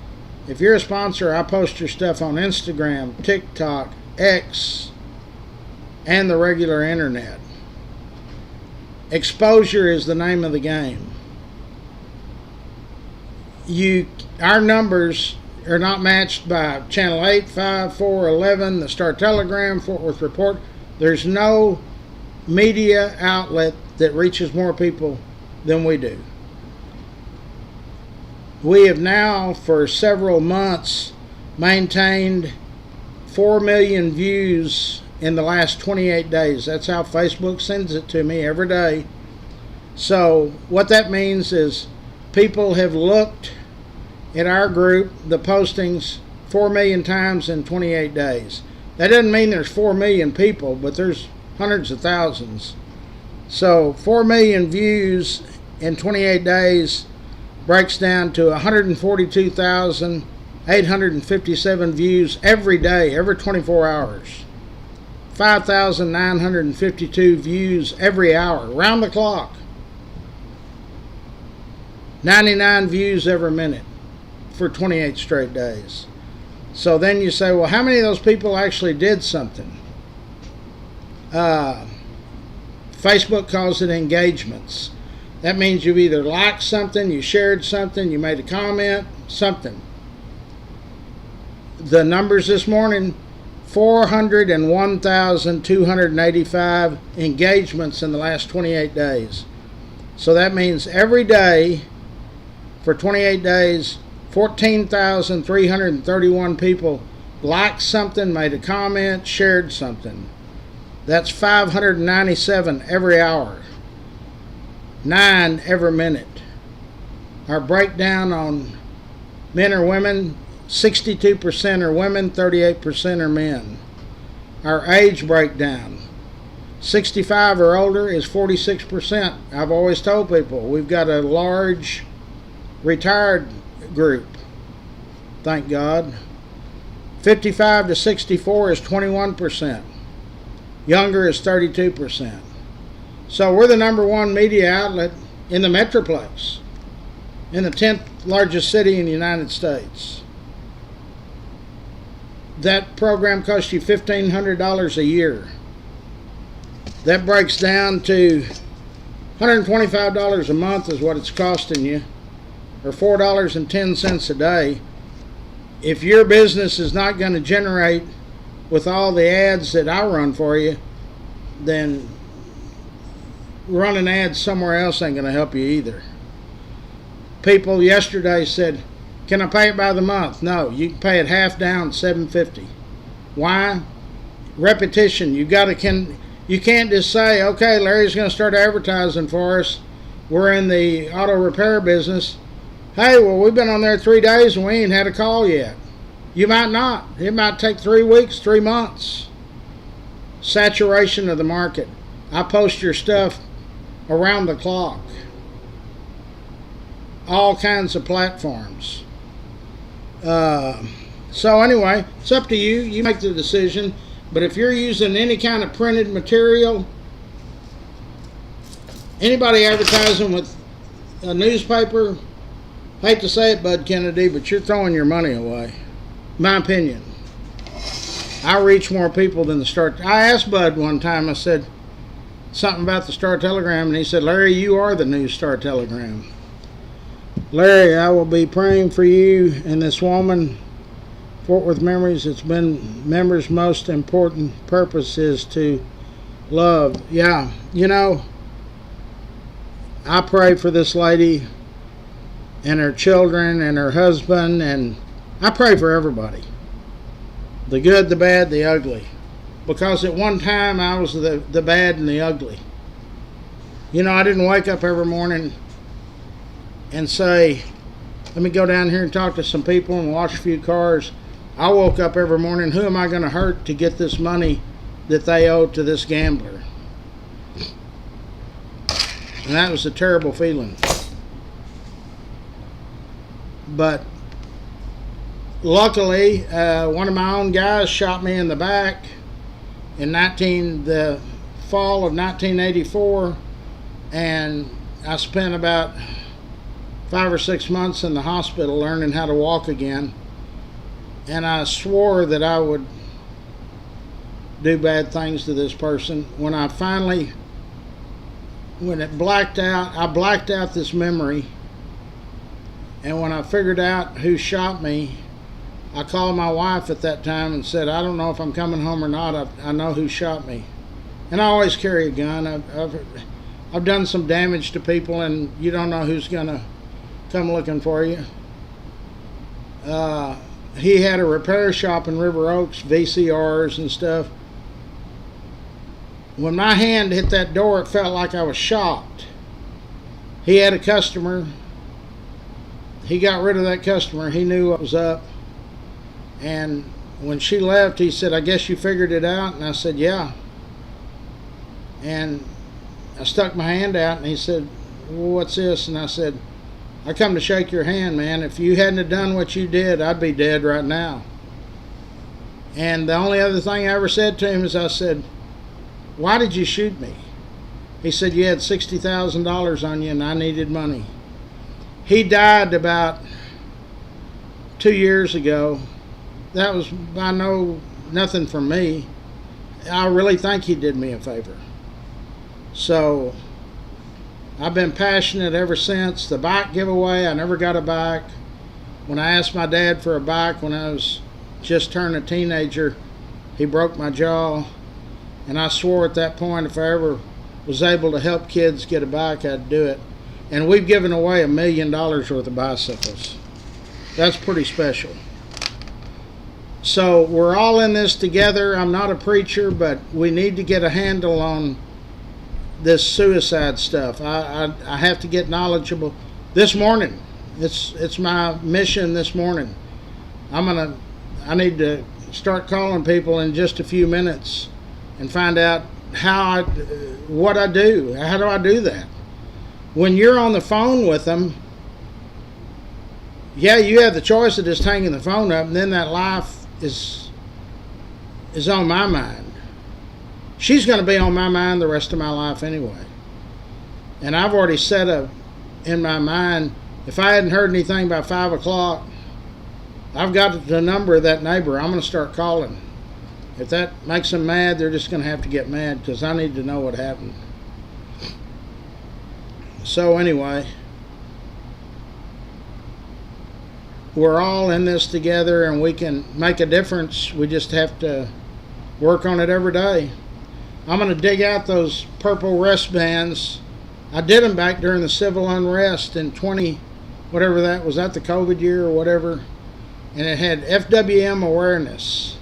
If you're a sponsor, I post your stuff on Instagram, TikTok, X, and the regular internet. Exposure is the name of the game. Our numbers are not matched by Channel 8, 5, 4, 11, the Star Telegram, Fort Worth Report. There's no media outlet that reaches more people than we do. We have now, for several months, maintained 4 million views in the last 28 days. That's how Facebook sends it to me every day. So what that means is people have looked at our group, the postings, 4 million times in 28 days. That doesn't mean there's 4 million people, but there's hundreds of thousands. So 4 million views in 28 days breaks down to 142,857 views every day, every 24 hours. 5,952 views every hour, round the clock. 99 views every minute for 28 straight days. So then you say, well, how many of those people actually did something? Facebook calls it engagements. That means you either liked something, you shared something, you made a comment, something. The numbers this morning, 401,285 engagements in the last 28 days. So that means every day for 28 days, 14,331 people liked something, made a comment, shared something. That's 597 every hour. 9 every minute. Our breakdown on men or women, 62% are women, 38% are men. Our age breakdown, 65 or older is 46%. I've always told people we've got a large retired group, thank God. 55 to 64 is 21%. Younger is 32%. So we're the #1 media outlet in the Metroplex, in the 10th largest city in the United States. That program costs you $1,500 a year. That breaks down to $125 a month is what it's costing you, or $4.10 a day. If your business is not going to generate with all the ads that I run for you, then running ads somewhere else ain't going to help you either. People yesterday said, can I pay it by the month? No, you can pay it half down, $750. Why? Repetition. You can't just say, okay, Larry's going to start advertising for us. We're in the auto repair business. Hey, well, we've been on there 3 days and we ain't had a call yet. You might not. It might take 3 weeks, 3 months. Saturation of the market. I post your stuff around the clock. All kinds of platforms. So anyway, it's up to you. You make the decision. But if you're using any kind of printed material, anybody advertising with a newspaper, hate to say it, Bud Kennedy, but you're throwing your money away. My opinion. I reach more people than the Star. I asked Bud one time, I said something about the Star Telegram, and he said, Larry, you are the new Star Telegram. Larry, I will be praying for you and this woman. Fort Worth Memories, it's been members' most important purpose is to love. Yeah, you know, I pray for this lady and her children and her husband, and I pray for everybody. The good, the bad, the ugly. Because at one time I was the bad and the ugly. You know, I didn't wake up every morning and say, let me go down here and talk to some people and wash a few cars. I woke up every morning, who am I going to hurt to get this money that they owe to this gambler? And that was a terrible feeling. But luckily, one of my own guys shot me in the back in the fall of 1984, and I spent about 5 or 6 months in the hospital learning how to walk again. And I swore that I would do bad things to this person. When it blacked out, I blacked out this memory. And when I figured out who shot me, I called my wife at that time and said, I don't know if I'm coming home or not. I know who shot me. And I always carry a gun. I've done some damage to people, and you don't know who's going to come looking for you. He had a repair shop in River Oaks, VCRs and stuff. When my hand hit that door, it felt like I was shocked. He had a customer. He got rid of that customer. He knew what was up. And when she left, he said, I guess you figured it out? And I said, yeah. And I stuck my hand out, and he said, well, what's this? And I said, I come to shake your hand, man. If you hadn't have done what you did, I'd be dead right now. And the only other thing I ever said to him is I said, why did you shoot me? He said, you had $60,000 on you and I needed money. He died about 2 years ago. That was by nothing from me. I really think he did me a favor. So I've been passionate ever since. The bike giveaway, I never got a bike. When I asked my dad for a bike when I was just turned a teenager, he broke my jaw. And I swore at that point if I ever was able to help kids get a bike, I'd do it. And we've given away $1 million worth of bicycles. That's pretty special. So we're all in this together. I'm not a preacher, but we need to get a handle on this suicide stuff. I have to get knowledgeable. This morning, it's my mission this morning. I need to start calling people in just a few minutes and find out what I do. How do I do that? When you're on the phone with them, yeah, you have the choice of just hanging the phone up, and then that life is on my mind. She's going to be on my mind the rest of my life anyway. And I've already set in my mind, if I hadn't heard anything by 5 o'clock, I've got the number of that neighbor. I'm going to start calling. If that makes them mad, they're just going to have to get mad, because I need to know what happened. So anyway, we're all in this together, and we can make a difference. We just have to work on it every day. I'm going to dig out those purple wristbands. I did them back during the civil unrest in whatever that was, that the COVID year or whatever, and it had FWM awareness.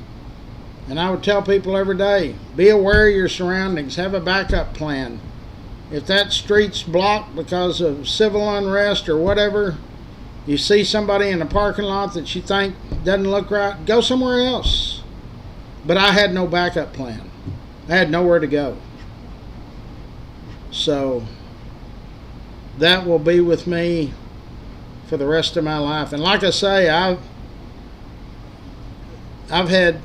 And I would tell people every day, be aware of your surroundings, have a backup plan. If that street's blocked because of civil unrest or whatever, you see somebody in a parking lot that you think doesn't look right, go somewhere else. But I had no backup plan. I had nowhere to go. So that will be with me for the rest of my life. And like I say, I've had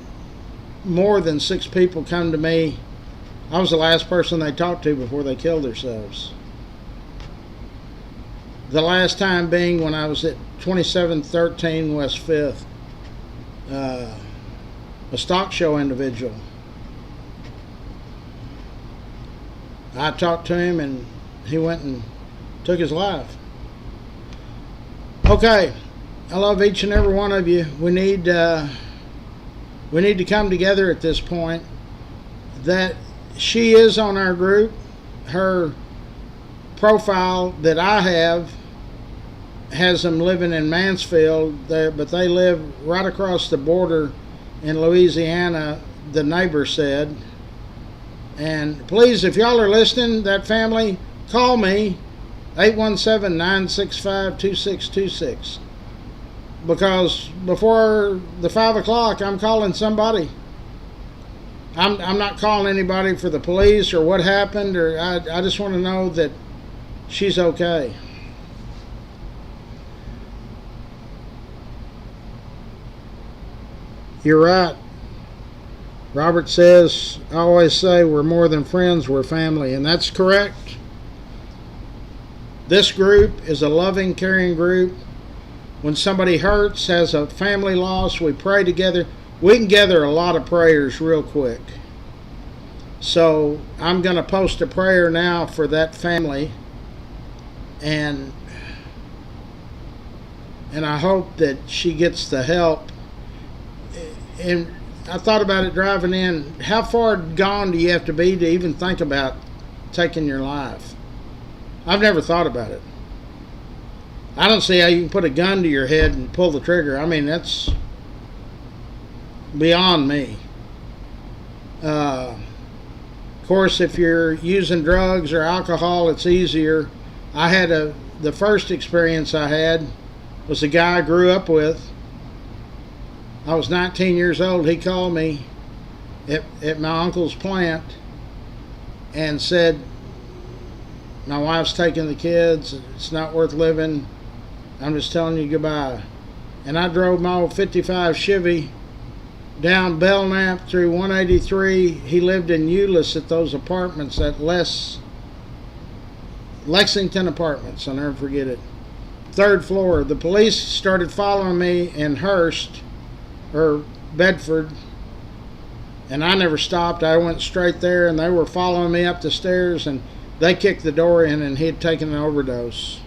more than 6 people come to me. I was the last person they talked to before they killed themselves. The last time being when I was at 2713 West 5th, a stock show individual. I talked to him and he went and took his life. Okay, I love each and every one of you. We need to come together at this point. That she is on our group. Her profile that I have has them living in Mansfield, but they live right across the border in Louisiana, the neighbor said. And please, if y'all are listening, that family, call me, 817-965-2626. Because before the 5 o'clock, I'm calling somebody. I'm not calling anybody for the police or what happened, or I just want to know that she's okay. You're right. Robert says, I always say we're more than friends, we're family, and that's correct. This group is a loving, caring group. When somebody hurts, has a family loss, we pray together. We can gather a lot of prayers real quick. So I'm going to post a prayer now for that family, and I hope that she gets the help. And I thought about it driving in. How far gone do you have to be to even think about taking your life? I've never thought about it. I don't see how you can put a gun to your head and pull the trigger. I mean, that's beyond me. Of course, if you're using drugs or alcohol, it's easier. The first experience I had was a guy I grew up with. I was 19 years old. He called me at my uncle's plant and said, my wife's taking the kids. It's not worth living. I'm just telling you goodbye. And I drove my old 55 Chevy down Belknap through 183. He lived in Euless at those apartments, at Lexington Apartments. I'll never forget it. 3rd floor. The police started following me in Hearst or Bedford, and I never stopped. I went straight there, and they were following me up the stairs, and they kicked the door in, and he had taken an overdose.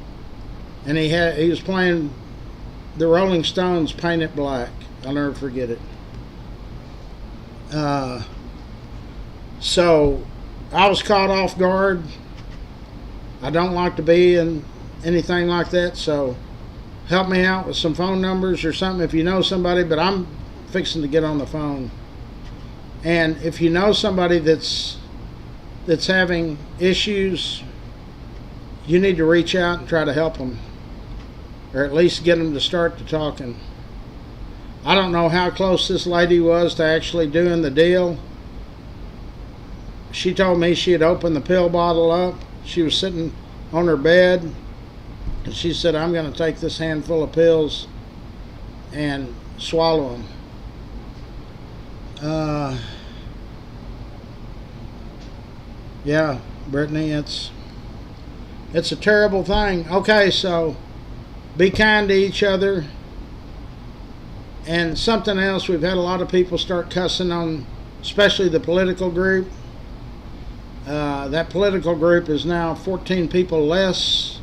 And he was playing the Rolling Stones' Paint It Black. I'll never forget it. So I was caught off guard. I don't like to be in anything like that, so help me out with some phone numbers or something if you know somebody, but I'm fixing to get on the phone. And if you know somebody that's having issues, you need to reach out and try to help them, or at least get them to start to talking. I don't know how close this lady was to actually doing the deal. She told me she had opened the pill bottle up. She was sitting on her bed, and she said, I'm going to take this handful of pills and swallow them. Yeah, Brittany, it's a terrible thing. Okay, so be kind to each other. And something else, we've had a lot of people start cussing on, especially the political group. That political group is now 14 people less.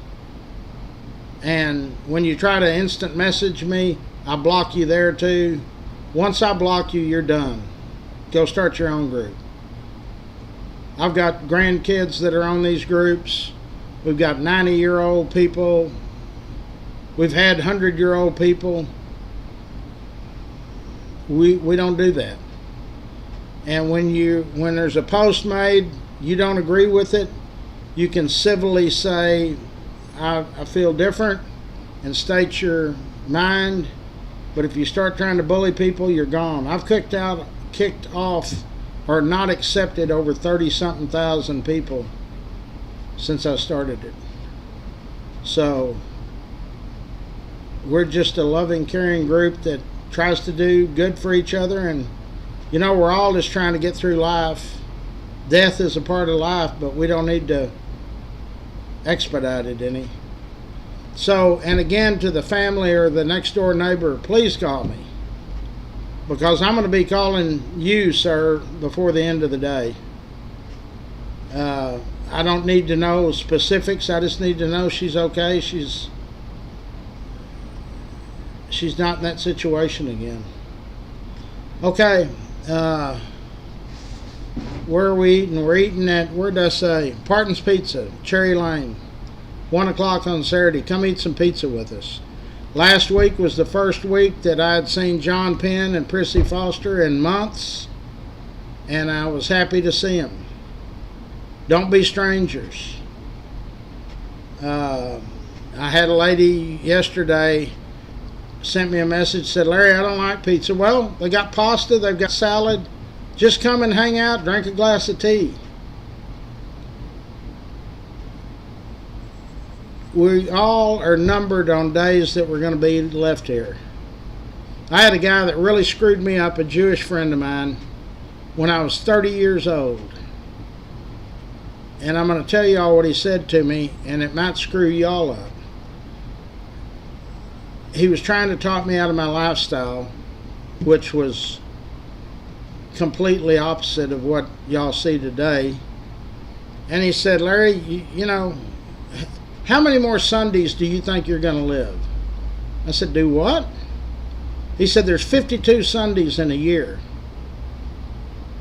And when you try to instant message me, I block you there too. Once I block you, you're done. Go start your own group. I've got grandkids that are on these groups. We've got 90-year-old people. We've had 100-year-old people. We don't do that. And when there's a post made, you don't agree with it, you can civilly say, I feel different, and state your mind. But if you start trying to bully people, you're gone. I've kicked off or not accepted over 30-something thousand people since I started it. So we're just a loving, caring group that tries to do good for each other. And you know, we're all just trying to get through life. Death is a part of life, but we don't need to expedite it any. So, and again, to the family or the next door neighbor, please call me, because I'm going to be calling you, sir, before the end of the day. I don't need to know specifics. I just need to know she's okay. She's not in that situation again. Okay. Where are we eating? We're eating at, where did I say? Parton's Pizza, Cherry Lane. 1 o'clock on Saturday. Come eat some pizza with us. Last week was the first week that I had seen John Penn and Prissy Foster in months, and I was happy to see them. Don't be strangers. I had a lady yesterday sent me a message, said, Larry, I don't like pizza. Well, they got pasta, they've got salad. Just come and hang out, drink a glass of tea. We all are numbered on days that we're going to be left here. I had a guy that really screwed me up, a Jewish friend of mine, when I was 30 years old. And I'm going to tell y'all what he said to me, and it might screw y'all up. He was trying to talk me out of my lifestyle, which was completely opposite of what y'all see today. And he said, Larry, you know, how many more Sundays do you think you're going to live? I said, do what? He said, there's 52 Sundays in a year.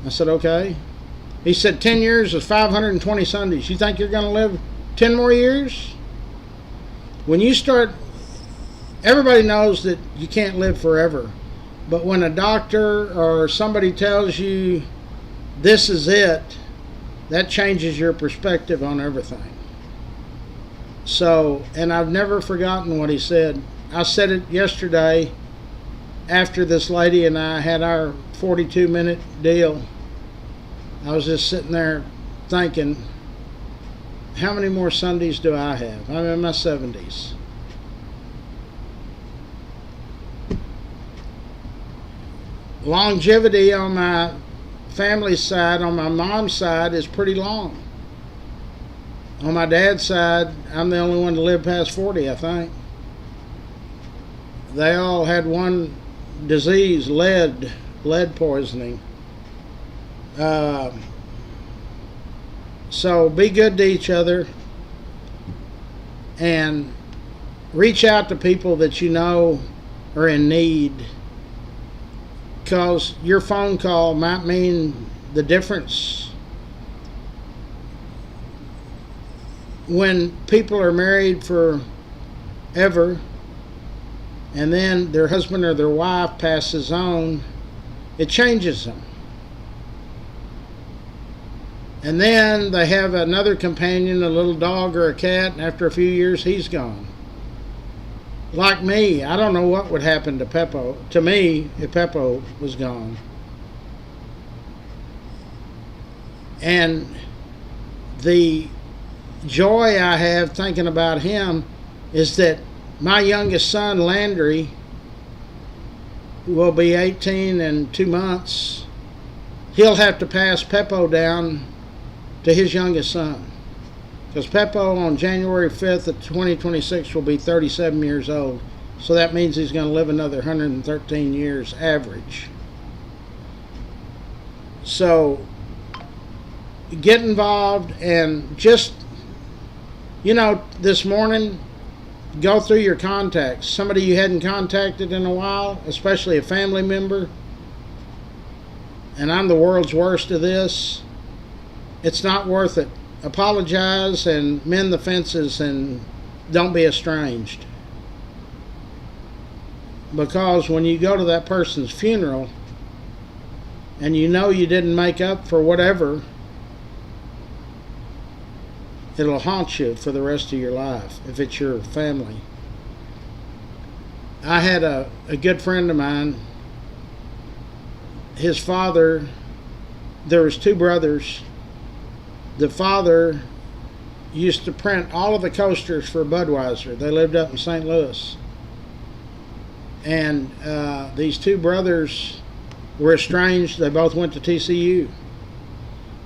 I said, okay. He said, 10 years is 520 Sundays. You think you're going to live 10 more years? When you start, everybody knows that you can't live forever. But when a doctor or somebody tells you this is it, that changes your perspective on everything. So, and I've never forgotten what he said. I said it yesterday after this lady and I had our 42-minute deal. I was just sitting there thinking, how many more Sundays do I have? I'm in my 70s. Longevity on my family side, on my mom's side, is pretty long. On my dad's side, I'm the only one to live past 40, I think. They all had one disease, lead poisoning. So be good to each other and reach out to people that you know are in need, because your phone call might mean the difference. When people are married forever and then their husband or their wife passes on, it changes them. And then they have another companion, a little dog or a cat, and after a few years he's gone. like me, I don't know what would happen to Peppo, to me, if Peppo was gone. And the joy I have thinking about him is that my youngest son, Landry, will be 18 in 2 months. He'll have to pass Peppo down to his youngest son. Because Peppo on January 5th of 2026 will be 37 years old. So that means he's going to live another 113 years average. So get involved and just, you know, this morning, go through your contacts. Somebody you hadn't contacted in a while, especially a family member. And I'm the world's worst of this. It's not worth it. Apologize and mend the fences and don't be estranged. Because when you go to that person's funeral and you know you didn't make up for whatever, it'll haunt you for the rest of your life if it's your family. I had a good friend of mine. His father, there was 2 brothers. The father used to print all of the coasters for Budweiser. They lived up in St. Louis. And these 2 brothers were estranged. They both went to TCU.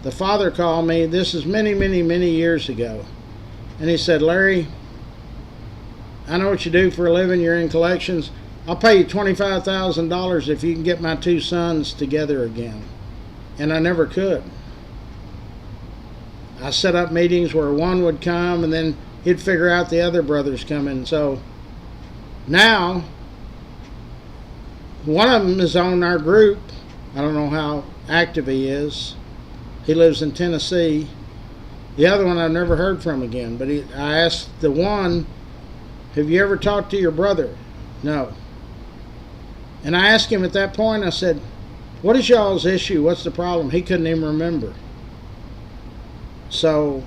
The father called me, this is many, many, many years ago. And he said, Larry, I know what you do for a living. You're in collections. I'll pay you $25,000 if you can get my 2 sons together again. And I never could. I set up meetings where one would come and then he'd figure out the other brothers coming. So now, one of them is on our group. I don't know how active he is. He lives in Tennessee. The other one I've never heard from again. But I asked the one, have you ever talked to your brother? No. And I asked him at that point, I said, what is y'all's issue? What's the problem? He couldn't even remember. So,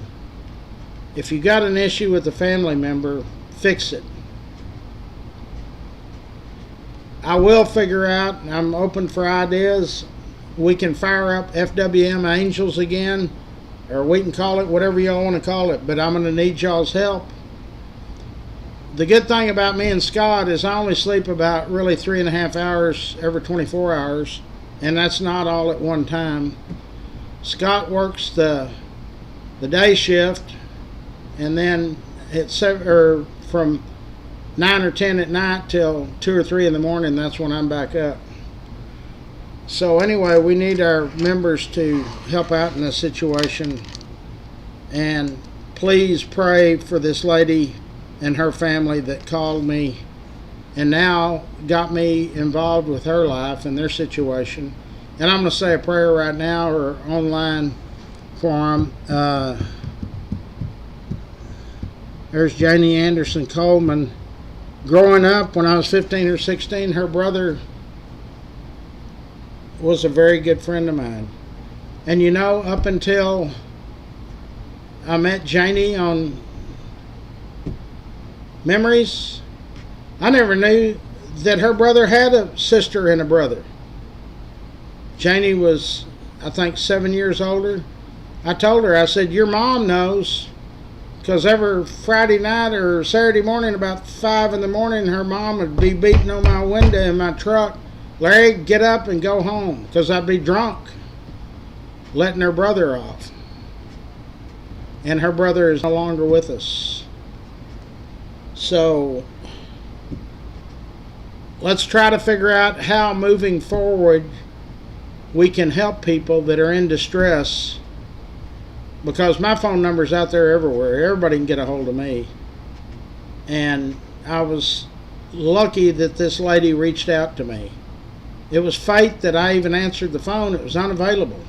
if you got an issue with a family member, fix it. I will figure out, and I'm open for ideas, we can fire up FWM Angels again, or we can call it whatever y'all want to call it, but I'm going to need y'all's help. The good thing about me and Scott is I only sleep about really 3.5 hours every 24 hours, and that's not all at one time. Scott works the day shift, and then from 9 or 10 at night till 2 or 3 in the morning, that's when I'm back up. So anyway, we need our members to help out in this situation, and please pray for this lady and her family that called me and now got me involved with her life and their situation. And I'm going to say a prayer right now or online for them. There's Janie Anderson Coleman. Growing up, when I was 15 or 16, her brother was a very good friend of mine. And you know, up until I met Janie on Memories, I never knew that her brother had a sister and a brother. Janie was, I think, 7 years older. I told her, I said, your mom knows, because every Friday night or Saturday morning about 5 in the morning, her mom would be beating on my window in my truck, Larry, get up and go home, because I'd be drunk, letting her brother off. And her brother is no longer with us. So let's try to figure out how, moving forward, we can help people that are in distress, because my phone number's out there everywhere. Everybody can get a hold of me. And I was lucky that this lady reached out to me. It was fate that I even answered the phone. It was unavailable.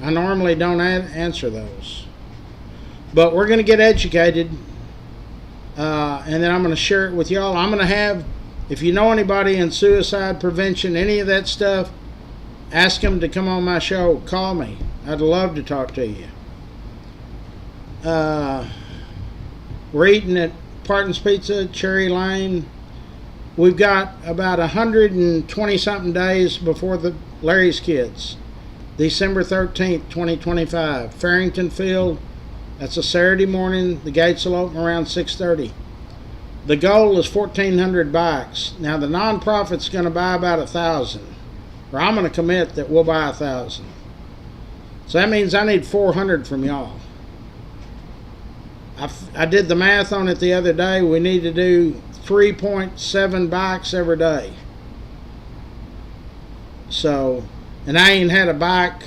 I normally don't answer those. But we're going to get educated, and then I'm going to share it with y'all. I'm going to have, if you know anybody in suicide prevention, any of that stuff, ask them to come on my show. Call me. I'd love to talk to you. We're eating at Parton's Pizza, Cherry Lane. We've got about 120 something days before the Larry's Kids. December 13th, 2025. Farrington Field. That's a Saturday morning. The gates will open around 6:30. The goal is 1,400 bikes. Now the nonprofit's going to buy about 1,000. Or I'm going to commit that we'll buy 1,000. So that means I need 400 from y'all. I did the math on it the other day. We need to do 3.7 bikes every day. So, and I ain't had a bike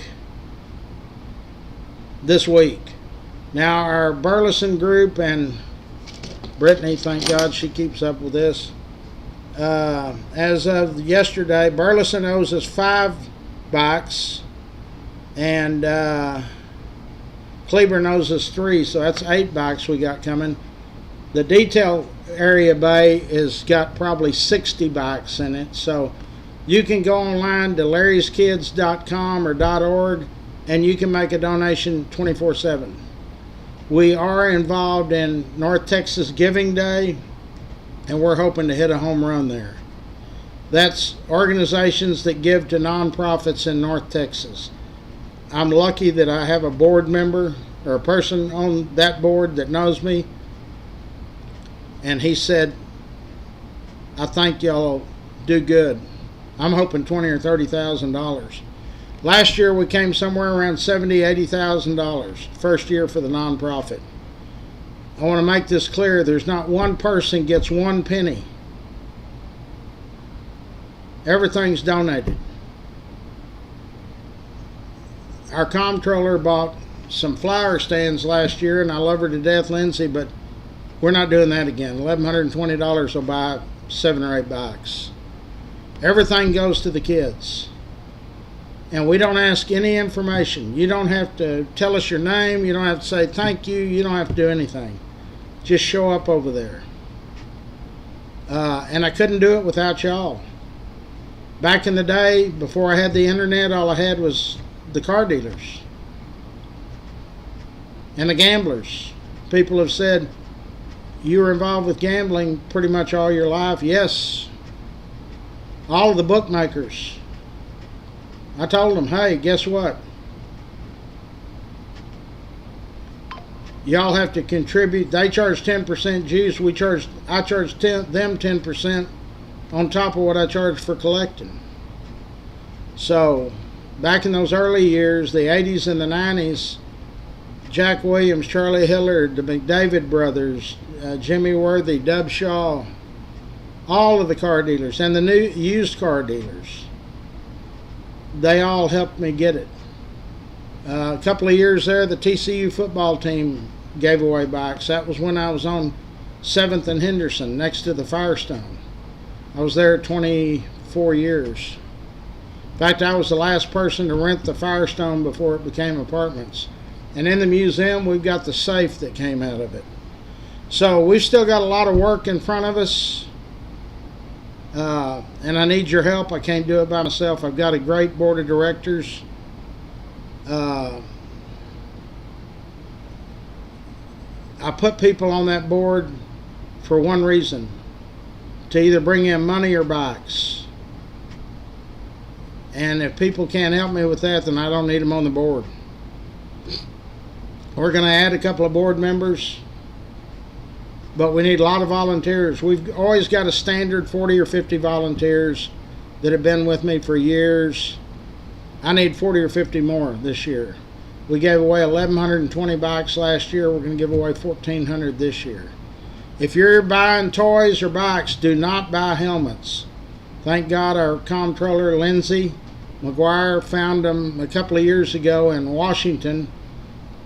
this week. Now our Burleson group and Brittany, thank God she keeps up with this. As of yesterday, Burleson owes us 5 bikes, and Cleburne owes us 3, so that's 8 bikes we got coming. The detail area bay has got probably 60 bikes in it, so you can go online to larryskids.com or .org, and you can make a donation 24/7. We are involved in North Texas Giving Day, and we're hoping to hit a home run there. That's organizations that give to nonprofits in North Texas. I'm lucky that I have a board member or a person on that board that knows me, and he said, I think y'all do good. I'm hoping $20,000 or $30,000. Last year we came somewhere around $70,000, $80,000, first year for the nonprofit. I want to make this clear, there's not one person gets 1 penny. Everything's donated. Our comptroller bought some flower stands last year, and I love her to death, Lindsay, but we're not doing that again. $1,120 will buy 7 or 8 bikes. Everything goes to the kids. And we don't ask any information. You don't have to tell us your name. You don't have to say thank you. You don't have to do anything. Just show up over there. And I couldn't do it without y'all. Back in the day, before I had the internet, all I had was the car dealers and the gamblers. People have said, you were involved with gambling pretty much all your life. Yes. All of the bookmakers. I told them, hey, guess what? Y'all have to contribute. They charge 10% dues. I charge them 10% on top of what I charge for collecting. So, back in those early years, the 80s and the 90s, Jack Williams, Charlie Hillard, the McDavid brothers, Jimmy Worthy, Dub Shaw, all of the car dealers and the new used car dealers, they all helped me get it. A couple of years there, the TCU football team gave away bikes. That was when I was on 7th and Henderson next to the Firestone. I was there 24 years. In fact, I was the last person to rent the Firestone before it became apartments. And in the museum, we've got the safe that came out of it. So we've still got a lot of work in front of us. And I need your help. I can't do it by myself. I've got a great board of directors. I put people on that board for one reason: to either bring in money or bikes. And if people can't help me with that, then I don't need them on the board. We're going to add a couple of board members, but we need a lot of volunteers. We've always got a standard 40 or 50 volunteers that have been with me for years. I need 40 or 50 more this year. We gave away 1,120 bikes last year. We're going to give away 1,400 this year. If you're buying toys or bikes, do not buy helmets. Thank God our comptroller, Lindsay McGuire, found them a couple of years ago in Washington.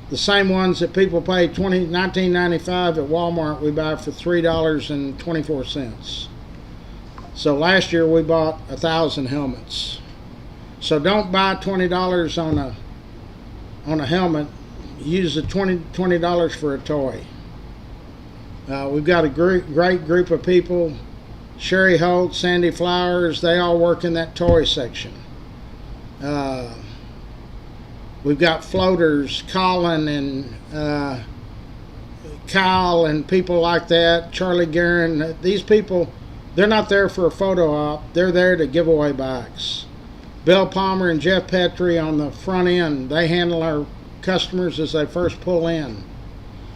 The same ones that people pay $19.95 at Walmart, we buy for $3.24. So last year we bought 1,000 helmets. So don't buy $20 on a helmet. Use the $20 for a toy. We've got a great group of people. Sherry Holt, Sandy Flowers, they all work in that toy section. We've got floaters, Colin and Kyle and people like that, Charlie Guerin, these people, they're not there for a photo op. They're there to give away bikes. Bill Palmer and Jeff Petrie on the front end, they handle our customers as they first pull in.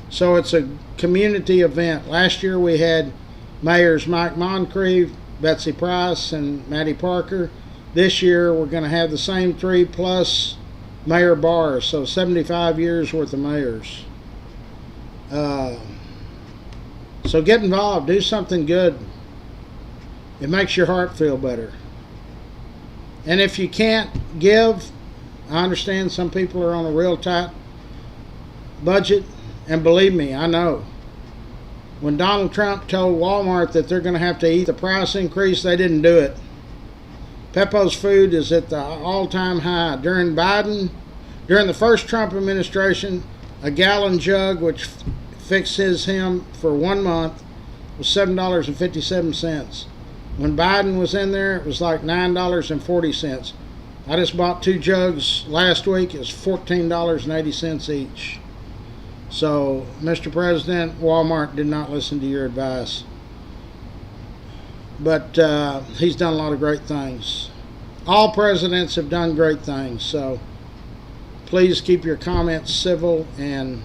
So it's a community event. Last year we had Mayors Mike Moncrief, Betsy Price, and Maddie Parker. This year we're going to have the same 3 plus mayor bars, so 75 years worth of mayors. So get involved, do something good. It makes your heart feel better. And if you can't give, I understand some people are on a real tight budget, and believe me, I know. When Donald Trump told Walmart that they're going to have to eat the price increase, they didn't do it. Peppo's food is at the all-time high. During the first Trump administration, a gallon jug, which fixes him for 1 month, was $7.57. When Biden was in there, it was like $9.40. I just bought 2 jugs last week. It's $14.80 each. So, Mr. President, Walmart did not listen to your advice. But he's done a lot of great things. All presidents have done great things. So, please keep your comments civil, and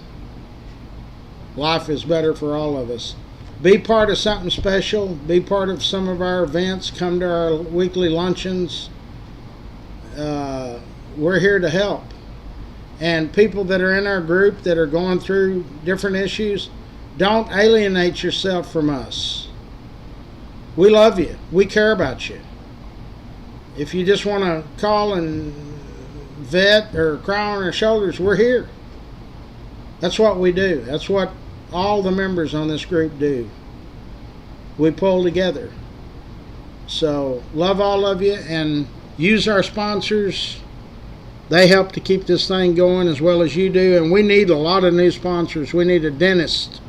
life is better for all of us. Be part of something special. Be part of some of our events. Come to our weekly luncheons. We're here to help. And people that are in our group that are going through different issues, don't alienate yourself from us. We love you. We care about you. If you just want to call and vet or cry on our shoulders, we're here. That's what we do. That's what all the members on this group do. We pull together. So love all of you, and use our sponsors. They help to keep this thing going as well as you do, and we need a lot of new sponsors. We need a dentist.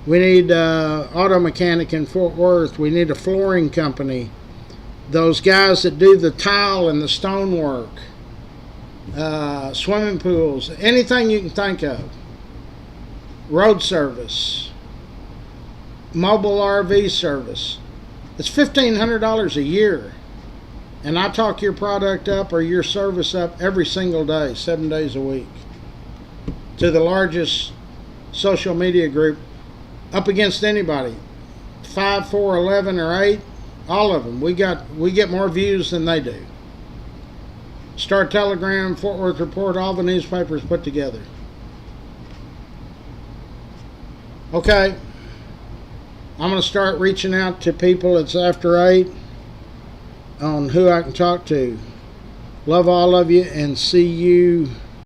We need an auto mechanic in Fort Worth. We need a flooring company. Those guys that do the tile and the stonework. Swimming pools. Anything you can think of. Road service. Mobile RV service. It's $1,500 a year. And I talk your product up or your service up every single day, 7 days a week. To the largest social media group, up against anybody. 5, 4, 11, or 8, all of them. We get more views than they do. Star Telegram, Fort Worth Report, all the newspapers put together. Okay. I'm going to start reaching out to people. It's after 8 on who I can talk to. Love all of you, and see you